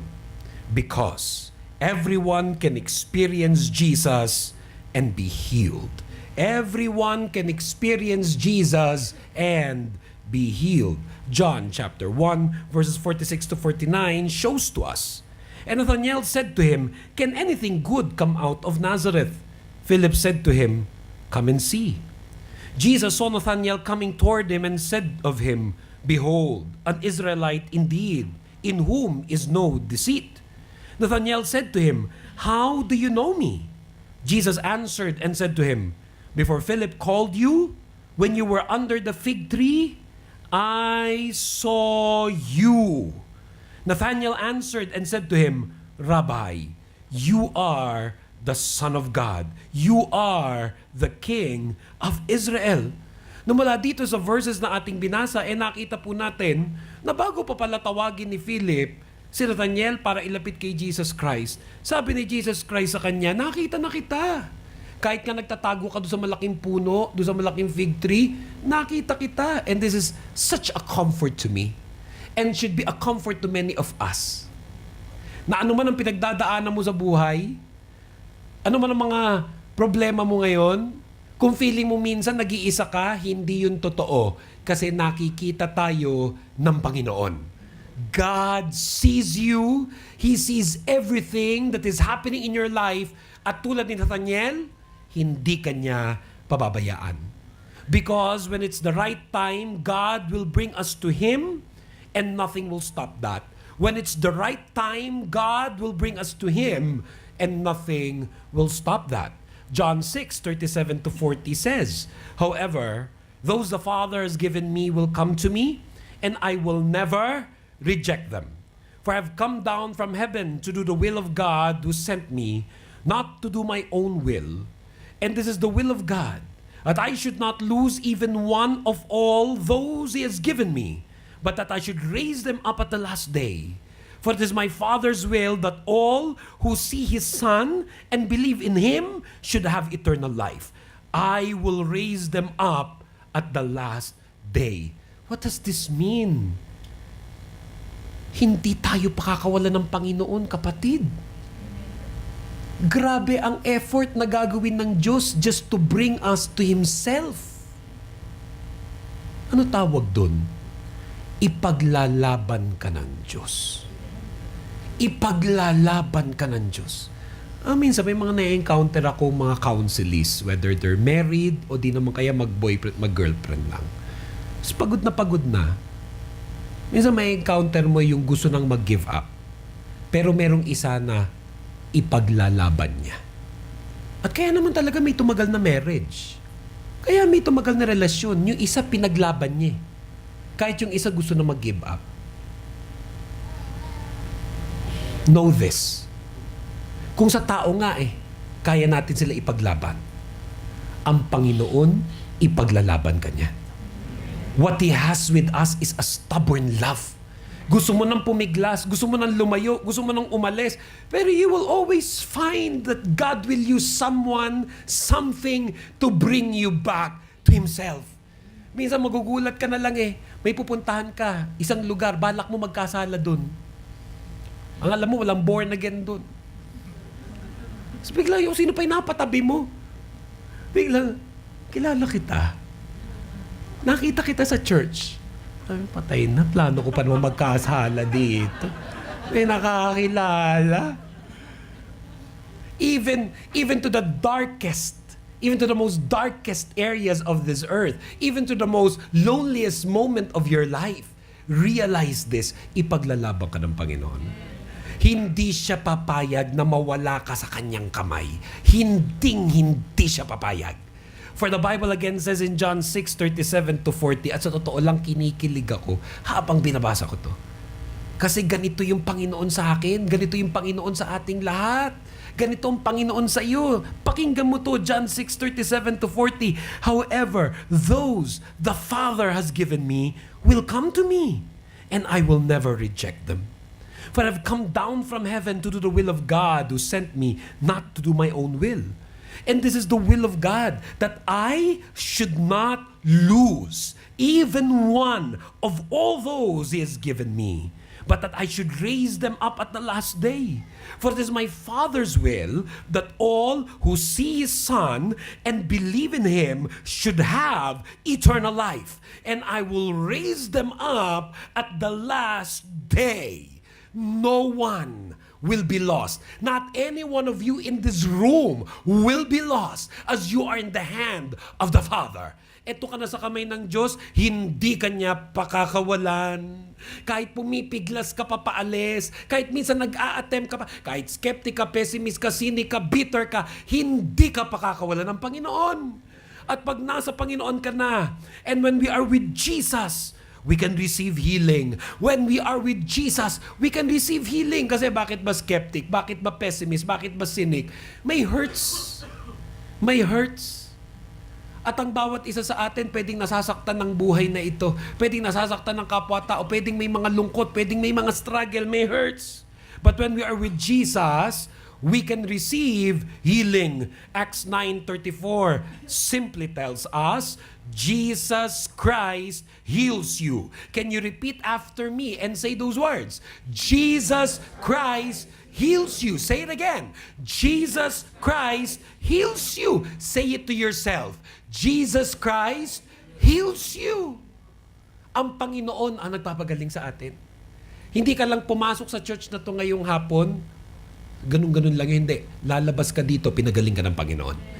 Because everyone can experience Jesus and be healed. Everyone can experience Jesus and be healed. John chapter 1 verses 46 to 49 shows to us. And Nathanael said to him, "Can anything good come out of Nazareth?" Philip said to him, "Come and see." Jesus saw Nathanael coming toward him and said of him, Behold, an Israelite indeed, in whom is no deceit. Nathanael said to him, How do you know me? Jesus answered and said to him, Before Philip called you, when you were under the fig tree, I saw you. Nathanael answered and said to him, Rabbi, you are the Son of God. You are the King of Israel. Nung mula dito sa verses na ating binasa, nakita po natin na bago pa pala tawagin ni Philip si Nathanael para ilapit kay Jesus Christ, sabi ni Jesus Christ sa kanya, nakita na kita. Kahit nga nagtatago ka doon sa malaking puno, doon sa malaking fig tree, nakita kita. And this is such a comfort to me. And should be a comfort to many of us. Na ano man ang pinagdadaanan mo sa buhay, ano man ang mga problema mo ngayon, kung feeling mo minsan nag-iisa ka, hindi yun totoo. Kasi nakikita tayo ng Panginoon. God sees you. He sees everything that is happening in your life. At tulad ni Nathanael, hindi kanya pababayaan. Because when it's the right time, God will bring us to Him and nothing will stop that. When it's the right time, God will bring us to Him and nothing will stop that. John 6:37-40 says, However, those the Father has given me will come to me, and I will never reject them. For I have come down from heaven to do the will of God who sent me, not to do my own will. And this is the will of God, that I should not lose even one of all those He has given me, but that I should raise them up at the last day. For it is my Father's will that all who see His Son and believe in Him should have eternal life. I will raise them up at the last day. What does this mean? Hindi tayo pakakawalan ng Panginoon, kapatid. Grabe ang effort na gagawin ng Diyos just to bring us to Himself. Ano tawag dun? Ipaglalaban ka ng Diyos. Ipaglalaban ka ng Diyos. Minsan may mga na-encounter ako mga counselees, whether they're married o di naman kaya mag-boyfriend, mag-girlfriend lang. So, pagod na. Minsan may encounter mo yung gusto nang mag-give up. Pero merong isa na ipaglalaban niya. At kaya naman talaga may tumagal na marriage. Kaya may tumagal na relasyon. Yung isa pinaglaban niya. Kahit yung isa gusto na mag-give up. Know this. Kung sa tao nga kaya natin sila ipaglaban. Ang Panginoon, ipaglalaban ka niya. What He has with us is a stubborn love. Gusto mo nang pumiglas, gusto mo nang lumayo, gusto mo nang umalis. Pero you will always find that God will use someone, something to bring you back to Himself. Minsan magugulat ka na lang may pupuntahan ka, isang lugar, balak mo magkasala dun. Ang alam mo, walang born again dun. So bigla yung sino pa yung napatabi mo. Bigla, kilala kita. Nakita kita sa church. Sabi, patay na. Plano ko pa naman magkasala dito. May nakakilala. Even to the darkest, even to the most darkest areas of this earth, even to the most loneliest moment of your life, realize this, ipaglalaban ka ng Panginoon. Hindi siya papayag na mawala ka sa kanyang kamay. Hindi siya papayag. For the Bible again says in John 6:37-40, at sa totoo lang kinikilig ako habang binabasa ko to. Kasi ganito yung Panginoon sa akin, ganito yung Panginoon sa ating lahat. Ganito ang Panginoon sa iyo. Pakinggan mo to, John 6:37-40. However, those the Father has given me will come to me, and I will never reject them. For I've come down from heaven to do the will of God who sent me, not to do my own will. And this is the will of God, that I should not lose even one of all those He has given me, but that I should raise them up at the last day. For it is my Father's will that all who see His Son and believe in Him should have eternal life, and I will raise them up at the last day. No one will be lost. Not any one of you in this room will be lost, as you are in the hand of the Father. eto ka na sa kamay ng Diyos, hindi ka niya pakakawalan. Kahit pumipiglas ka pa paalis, kahit minsan nag-a-attempt ka pa, kahit skeptic ka, pessimist ka, cynic ka, bitter ka, hindi ka pakakawalan ng Panginoon. At pag nasa Panginoon ka na, and when we are with Jesus, we can receive healing. When we are with Jesus, we can receive healing. Kasi bakit ba skeptic? Bakit ba pessimist? Bakit ba cynic? May hurts. May hurts. At ang bawat isa sa atin pwedeng nasasaktan ng buhay na ito. Pwedeng nasasaktan ng kapwa-tao. Pwedeng may mga lungkot. Pwedeng may mga struggle. May hurts. But when we are with Jesus, we can receive healing. Acts 9:34 simply tells us, Jesus Christ heals you. Can you repeat after me and say those words? Jesus Christ heals you. Say it again. Jesus Christ heals you. Say it to yourself. Jesus Christ heals you. Ang Panginoon ang nagpapagaling sa atin. Hindi ka lang pumasok sa church na to ngayong hapon, ganun-ganun lang, hindi. Lalabas ka dito, pinagaling ka ng Panginoon.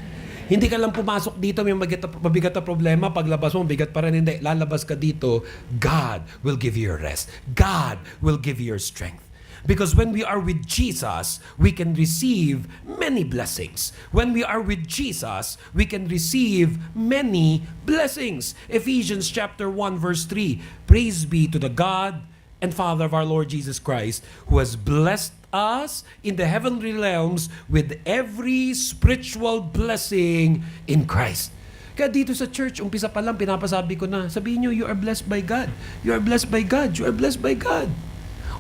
Hindi ka lang pumasok dito, may mabigat na problema, paglabas mo, bigat pa rin, hindi. Lalabas ka dito, God will give you your rest. God will give you your strength. Because when we are with Jesus, we can receive many blessings. When we are with Jesus, we can receive many blessings. Ephesians chapter 1 verse 3, praise be to the God and Father of our Lord Jesus Christ, who has blessed us in the heavenly realms with every spiritual blessing in Christ. Kaya dito sa church, umpisa pa lang, pinapasabi ko na, sabihin nyo, you are blessed by God. You are blessed by God. You are blessed by God.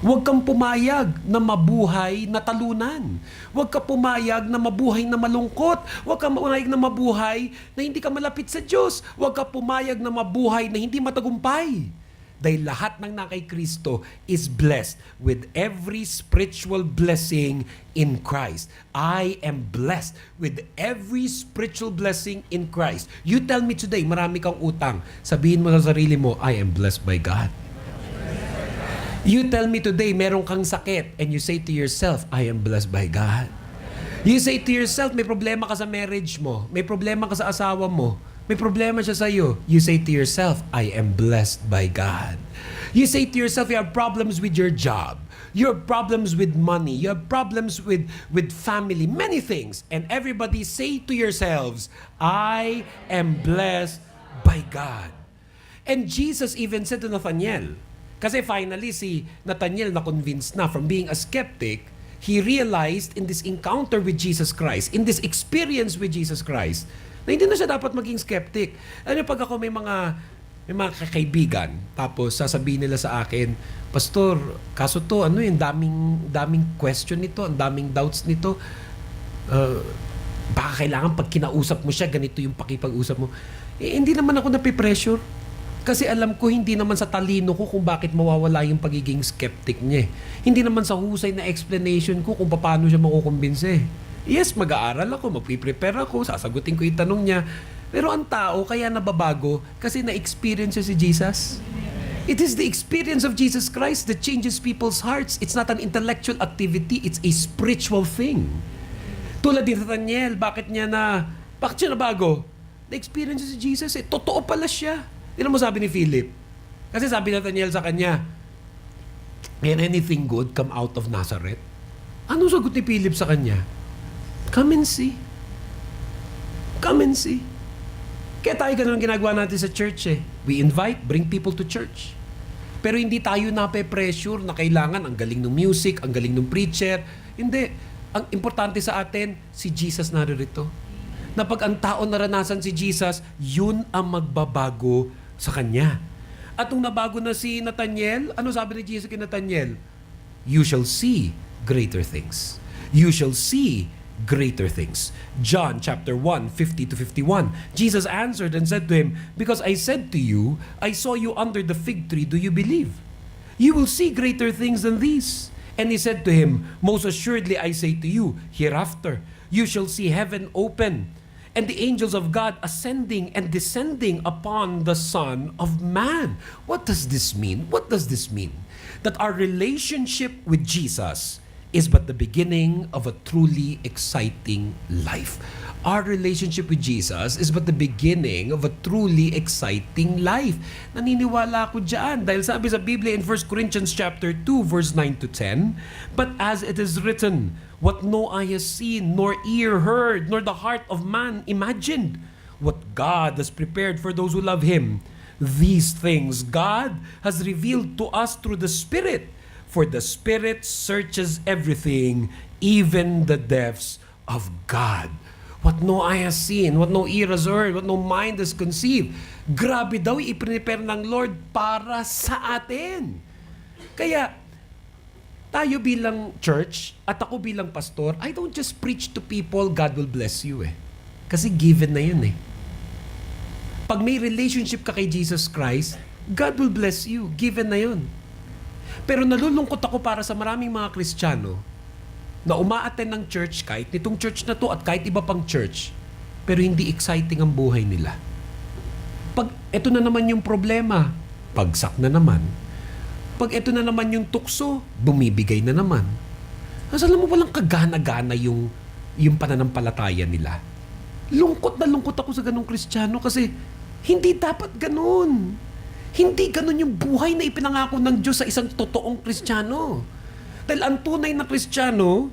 Huwag kang pumayag na mabuhay na talunan. Huwag ka pumayag na mabuhay na malungkot. Huwag ka pumayag na mabuhay na hindi ka malapit sa Diyos. Huwag ka pumayag na mabuhay na hindi matagumpay. Dahil lahat ng nakay Kristo is blessed with every spiritual blessing in Christ. I am blessed with every spiritual blessing in Christ. You tell me today, marami kang utang. Sabihin mo sa sarili mo, I am blessed by God. You tell me today, meron kang sakit, and you say to yourself, I am blessed by God. You say to yourself, may problema ka sa marriage mo, may problema ka sa asawa mo, may problema siya sa iyo. You say to yourself, I am blessed by God. You say to yourself, you have problems with your job, you have problems with money, you have problems with family, many things. And everybody say to yourselves, I am blessed by God. And Jesus even said to Nathanael, kasi finally si Nathanael na-convinced na from being a skeptic, he realized in this encounter with Jesus Christ, in this experience with Jesus Christ, na hindi na siya dapat maging skeptic. Ano pag ako may mga kaibigan, tapos sasabihin nila sa akin, Pastor, kaso to, daming question nito, ang daming doubts nito, baka kailangan pag kinausap mo siya, ganito yung pakipag-usap mo. Hindi naman ako napipressure. Kasi alam ko, hindi naman sa talino ko kung bakit mawawala yung pagiging skeptic niya. Hindi naman sa husay na explanation ko kung paano siya makukumbinse. Yes, mag-aaral ako, magpiprepare ako, sasagutin ko yung tanong niya. Pero ang tao kaya nababago kasi na-experience si Jesus. It is the experience of Jesus Christ that changes people's hearts. It's not an intellectual activity, it's a spiritual thing. Tulad ni Nathanael, bakit siya nabago? Na-experience si Jesus totoo pala siya. Tignan mo sabi ni Philip. Kasi sabi ni Nathanael sa kanya, can anything good come out of Nazareth? Ano sagot ni Philip sa kanya? Come and see. Come and see. Kaya tayo ganun ginagawa natin sa church We invite, bring people to church. Pero hindi tayo nape-pressure na kailangan ang galing ng music, ang galing ng preacher. Hindi. Ang importante sa atin, si Jesus naririto. Na pag ang tao naranasan si Jesus, yun ang magbabago sa kanya. At nung nabago na si Nathanael, ano sabi ni Jesus kay Nathanael? You shall see greater things. You shall see greater things. John chapter 1, 50-51. Jesus answered and said to him, because I said to you, I saw you under the fig tree, do you believe? You will see greater things than these. And he said to him, most assuredly I say to you, hereafter you shall see heaven open, and the angels of God ascending and descending upon the Son of Man. What does this mean? What does this mean? That our relationship with Jesus is but the beginning of a truly exciting life. Our relationship with Jesus is but the beginning of a truly exciting life. Naniniwala ako dyan dahil sabi sa Biblia in 1 Corinthians chapter 2 verse 9 to 10, "But as it is written, what no eye has seen, nor ear heard, nor the heart of man imagined, what God has prepared for those who love Him. These things God has revealed to us through the Spirit. For the Spirit searches everything, even the depths of God." What no eye has seen, what no ear has heard, what no mind has conceived. Grabe daw, i-prepare ng Lord para sa atin. Kaya, tayo bilang church at ako bilang pastor, I don't just preach to people, God will bless you eh. Kasi given na yun eh. Pag may relationship ka kay Jesus Christ, God will bless you. Given na yun. Pero nalulungkot ako para sa maraming mga Kristiyano na umaattend ng church, kahit nitong church na to at kahit iba pang church, pero hindi exciting ang buhay nila. Pag eto na naman yung problema, pagsak na naman. Pag eto na naman yung tukso, bumibigay na naman. Kasi alam mo, walang kagana-gana yung pananampalataya nila. Lungkot na lungkot ako sa ganong Kristiyano kasi hindi dapat ganon. Hindi ganon yung buhay na ipinangako ng Diyos sa isang totoong Kristiyano. Dahil ang tunay na Kristiyano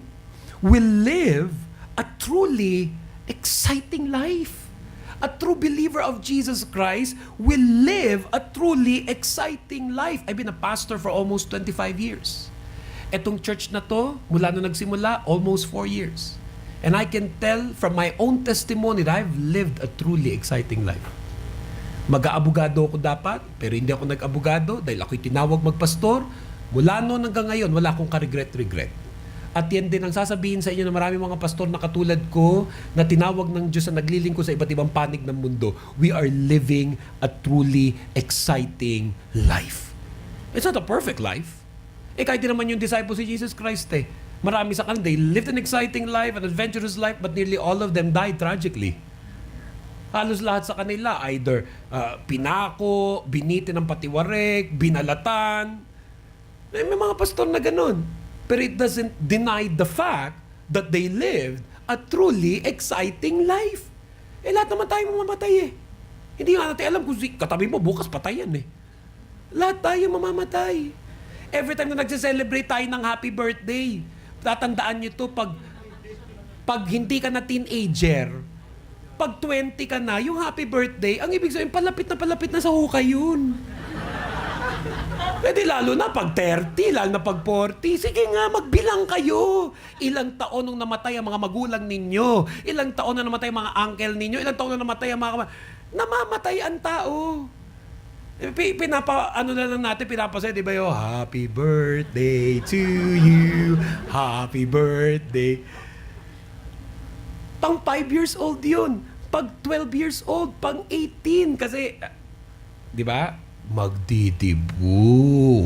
will live a truly exciting life. A true believer of Jesus Christ will live a truly exciting life. I've been a pastor for almost 25 years. Etong church na to, mula na nagsimula, almost 4 years. And I can tell from my own testimony that I've lived a truly exciting life. Mag-aabogado ako dapat, pero hindi ako nag-abogado dahil ako'y tinawag magpastor. Mula noon hanggang ngayon, wala akong ka-regret-regret. At yan din ang sasabihin sa inyo ng maraming mga pastor na katulad ko na tinawag ng Diyos na naglilingkod sa iba't ibang panig ng mundo. We are living a truly exciting life. It's not a perfect life. Kahit din naman yung disciples si Jesus Christ eh. Marami sa kanila, they lived an exciting life, an adventurous life, but nearly all of them died tragically. Halos lahat sa kanila, either pinako, binitin ng patiwarek, binalatan. May mga pastor na ganun. Pero it doesn't deny the fact that they lived a truly exciting life. Lahat naman tayo mamamatay eh. Hindi nga natin alam kung katabi mo, bukas patayan eh. Lahat tayo mamamatay. Every time na nagse-celebrate tayo ng happy birthday, tatandaan nyo to, pag hindi ka na teenager, pag 20 ka na, yung happy birthday, ang ibig sabihin, palapit na sa hukay yun. Pwede lalo na pag 30, lalo na pag 40. Sige nga, magbilang kayo. Ilang taon nung namatay ang mga magulang ninyo? Ilang taon na namatay ang mga uncle ninyo? Ilang taon na namatay ang mga... Namamatay ang tao. Ano na lang natin, pinapasaya, di ba yung happy birthday to you, happy birthday. Pang 5 years old yun. Pag 12 years old, pang 18. Kasi, di ba? Magdidibu.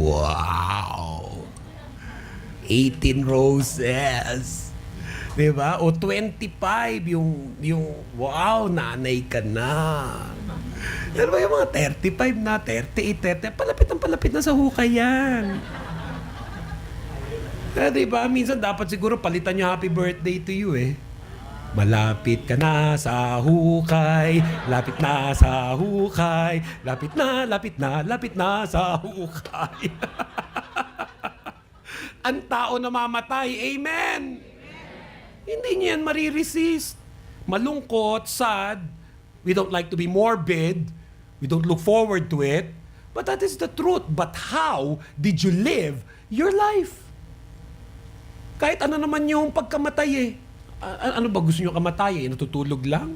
Wow. 18 roses. Diba? O 25, yung wow, nanay ka na. Pero ba yung mga 35 na, 38, 30, palapit na sa hukay yan. Diba? Minsan dapat siguro palitan yung happy birthday to you eh. Malapit ka na sa hukay, lapit na sa hukay, lapit na sa hukay. Ang tao na mamatay, amen! Hindi niya yan mariresist. Malungkot, sad, we don't like to be morbid, we don't look forward to it, but that is the truth. But how did you live your life? Kahit ano naman yung pagkamatay eh. Ano ba gusto nyo kamatay? Natutulog lang?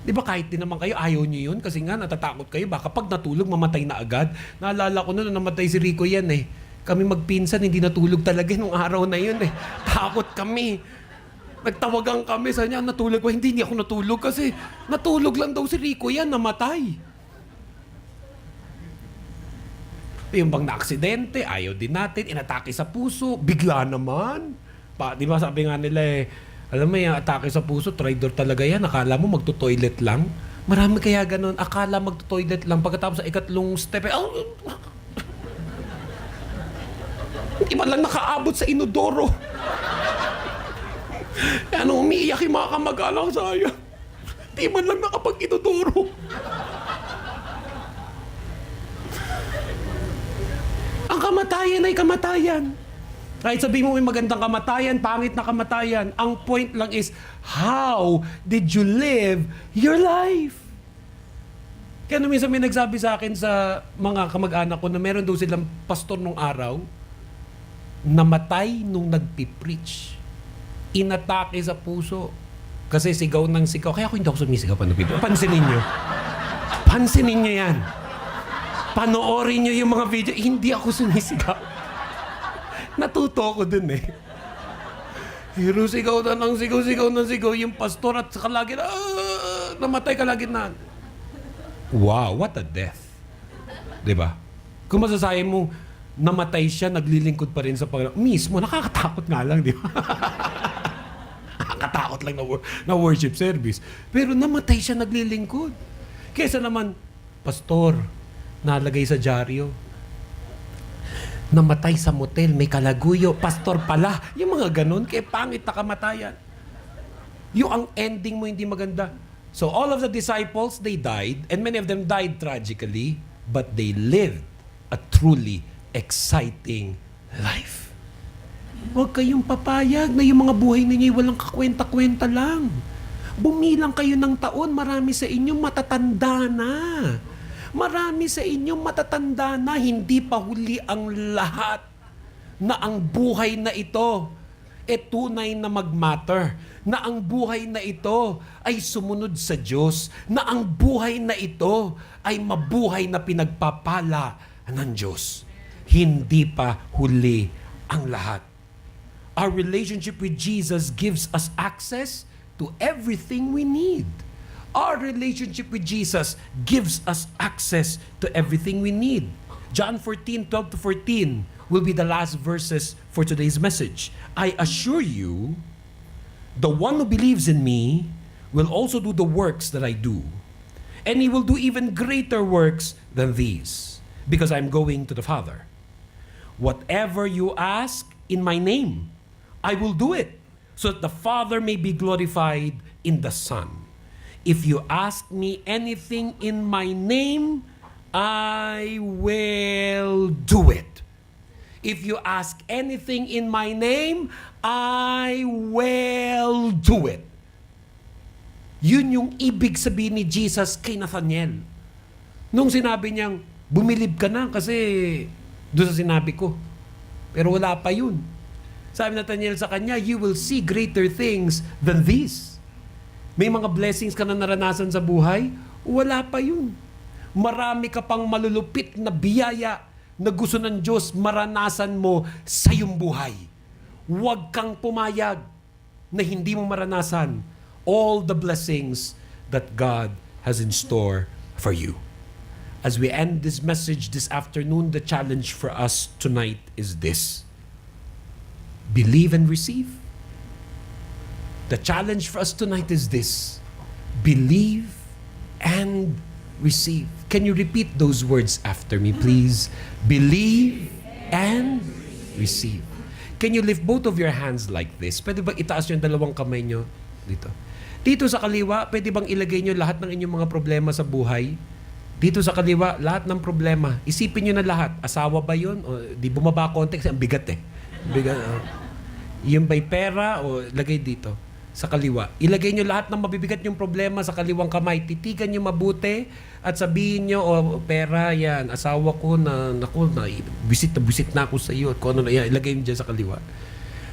Di ba kahit din naman kayo, ayaw nyo yun? Kasi nga natatakot kayo. Baka pag natulog, mamatay na agad. Naalala ko noon, namatay si Rico yan eh. Kami magpinsan, hindi natulog talaga nung araw na yun eh. Takot kami. Nagtawagan kami, sabi niya, natulog ko. Hindi ako natulog kasi natulog lang daw si Rico yan, namatay. Yung bang na-aksidente, ayaw din natin, inatake sa puso, bigla naman. Di ba sabi nga nila eh, alam mo yung atake sa puso, traitor talaga yan. Akala mo magto-toilet lang. Marami kaya ganun. Akala magto-toilet lang. Pagkatapos sa ikatlong step, Hindi man lang nakaabot sa inodoro. Ano, umiiyak yung mga kamag-anak sayang. Hindi man lang nakapag-inodoro. Ang kamatayan ay kamatayan. Kahit sabihin mo may magandang kamatayan, pangit na kamatayan, ang point lang is, how did you live your life? Kaya nung minsan may nagsabi sa akin sa mga kamag-anak ko na meron daw silang pastor nung araw, namatay nung nagpipreach. Inatake sa puso. Kasi sigaw ng sigaw. Kaya ako hindi ako sumisigaw pa nagpipreach. Pansinin nyo. Pansinin nyo yan. Panoorin nyo yung mga video. Hindi ako sumisigaw. Natuto ako dun eh. Pero sigaw na ng sigaw ng sigaw. Yung pastor at saka lagi na, namatay ka lagi na. Wow, what a death. Diba? Kung masasabi mo, namatay siya, naglilingkod pa rin sa Panginoon. Mismo, nakakatakot nga lang, di ba? Nakakatakot lang na worship service. Pero namatay siya, naglilingkod. Kesa naman, pastor, nalagay sa dyaryo. Namatay sa motel, may kalaguyo, pastor pala. Yung mga ganun, kaya pangit na kamatayan. Yung ang ending mo hindi maganda. So all of the disciples, they died, and many of them died tragically, but they lived a truly exciting life. Huwag kayong papayag na yung mga buhay ninyo walang kakwenta-kwenta lang. Bumilang kayo ng taon, marami sa inyo matatanda na. Marami sa inyo matatanda na, hindi pa huli ang lahat na ang buhay na ito tunay na mag-matter, na ang buhay na ito ay sumunod sa Diyos, na ang buhay na ito ay mabuhay na pinagpapala ng Diyos. Hindi pa huli ang lahat. Our relationship with Jesus gives us access to everything we need. Our relationship with Jesus gives us access to everything we need. John 14:12-14 will be the last verses for today's message. I assure you, the one who believes in me will also do the works that I do. And he will do even greater works than these, because I'm going to the Father. Whatever you ask in my name, I will do it, so that the Father may be glorified in the Son. If you ask me anything in my name, I will do it. If you ask anything in my name, I will do it. Yun yung ibig sabihin ni Jesus kay Nathaniel. Nung sinabi niyang, bumilib ka na kasi doon sa sinabi ko. Pero wala pa yun. Sabi ni Nathaniel sa kanya, you will see greater things than this. May mga blessings ka na naranasan sa buhay, wala pa yun. Marami ka pang malulupit na biyaya na gusto ng Diyos maranasan mo sa iyong buhay. Huwag kang pumayag na hindi mo maranasan all the blessings that God has in store for you. As we end this message this afternoon, the challenge for us tonight is this: believe and receive. The challenge for us tonight is this: believe and receive. Can you repeat those words after me, please? Believe and receive. Can you lift both of your hands like this? Pwede bang itaas yung dalawang kamay nyo dito? Dito sa kaliwa, pwede bang ilagay nyo lahat ng inyong mga problema sa buhay? Dito sa kaliwa, lahat ng problema. Isipin nyo na lahat. Asawa ba yun? O, di bumaba konti kasi ang bigat eh. Bigat, yung may pera, o lagay dito sa kaliwa. Ilagay nyo lahat ng mabibigat yung problema sa kaliwang kamay. Titigan nyo mabuti at sabihin nyo, pera yan, asawa ko bisit na ako sa iyo. Kung ano na yan, ilagay nyo dyan sa kaliwa.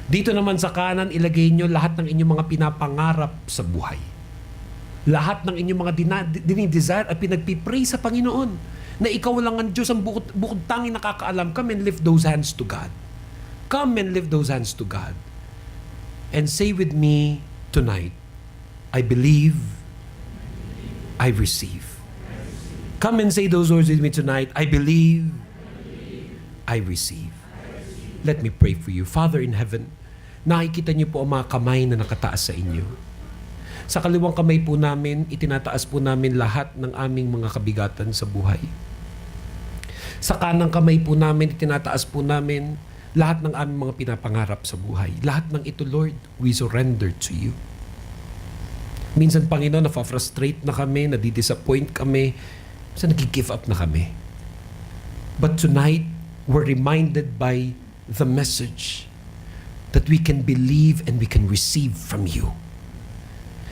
Dito naman sa kanan, ilagay nyo lahat ng inyong mga pinapangarap sa buhay. Lahat ng inyong mga dinidesire at pinagpipray sa Panginoon na ikaw lang ang Diyos, ang bukod tanging nakakaalam. Come and lift those hands to God. Come and lift those hands to God. And say with me tonight, I believe, I receive. Come and say those words with me tonight. I believe, I receive. Let me pray for you. Father in heaven, nakikita niyo po ang mga kamay na nakataas sa inyo. Sa kaliwang kamay po namin, itinataas po namin lahat ng aming mga kabigatan sa buhay. Sa kanang kamay po namin, itinataas po namin lahat ng aming mga pinapangarap sa buhay. Lahat ng ito, Lord, we surrender to you. Minsan, Panginoon, na-frustrate na kami, nadi-disappoint kami, minsan nag-give up na kami. But tonight, we're reminded by the message that we can believe and we can receive from you.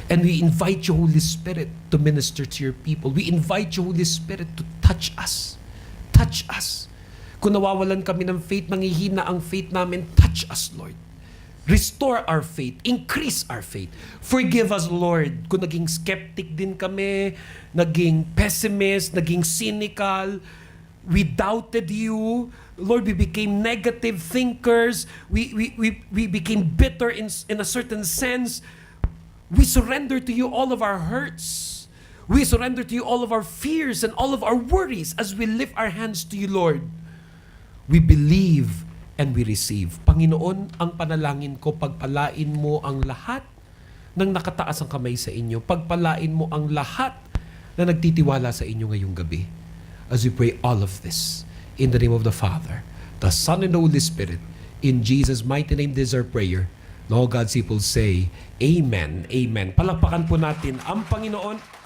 And we invite you, Holy Spirit, to minister to your people. We invite you, Holy Spirit, to touch us. Touch us. Kung nawawalan kami ng faith, nanghihina ang faith namin, touch us, Lord. Restore our faith. Increase our faith. Forgive us, Lord, kung naging skeptic din kami, naging pessimist, naging cynical, we doubted you. Lord, we became negative thinkers. We became bitter in a certain sense. We surrender to you all of our hurts. We surrender to you all of our fears and all of our worries as we lift our hands to you, Lord. We believe and we receive. Panginoon, ang panalangin ko, pagpalain mo ang lahat ng nakataas ang kamay sa inyo. Pagpalain mo ang lahat na nagtitiwala sa inyo ngayong gabi. As we pray all of this, in the name of the Father, the Son, and the Holy Spirit, in Jesus' mighty name, this is our prayer. And all God's people say, Amen, Amen. Palakpakan po natin ang Panginoon.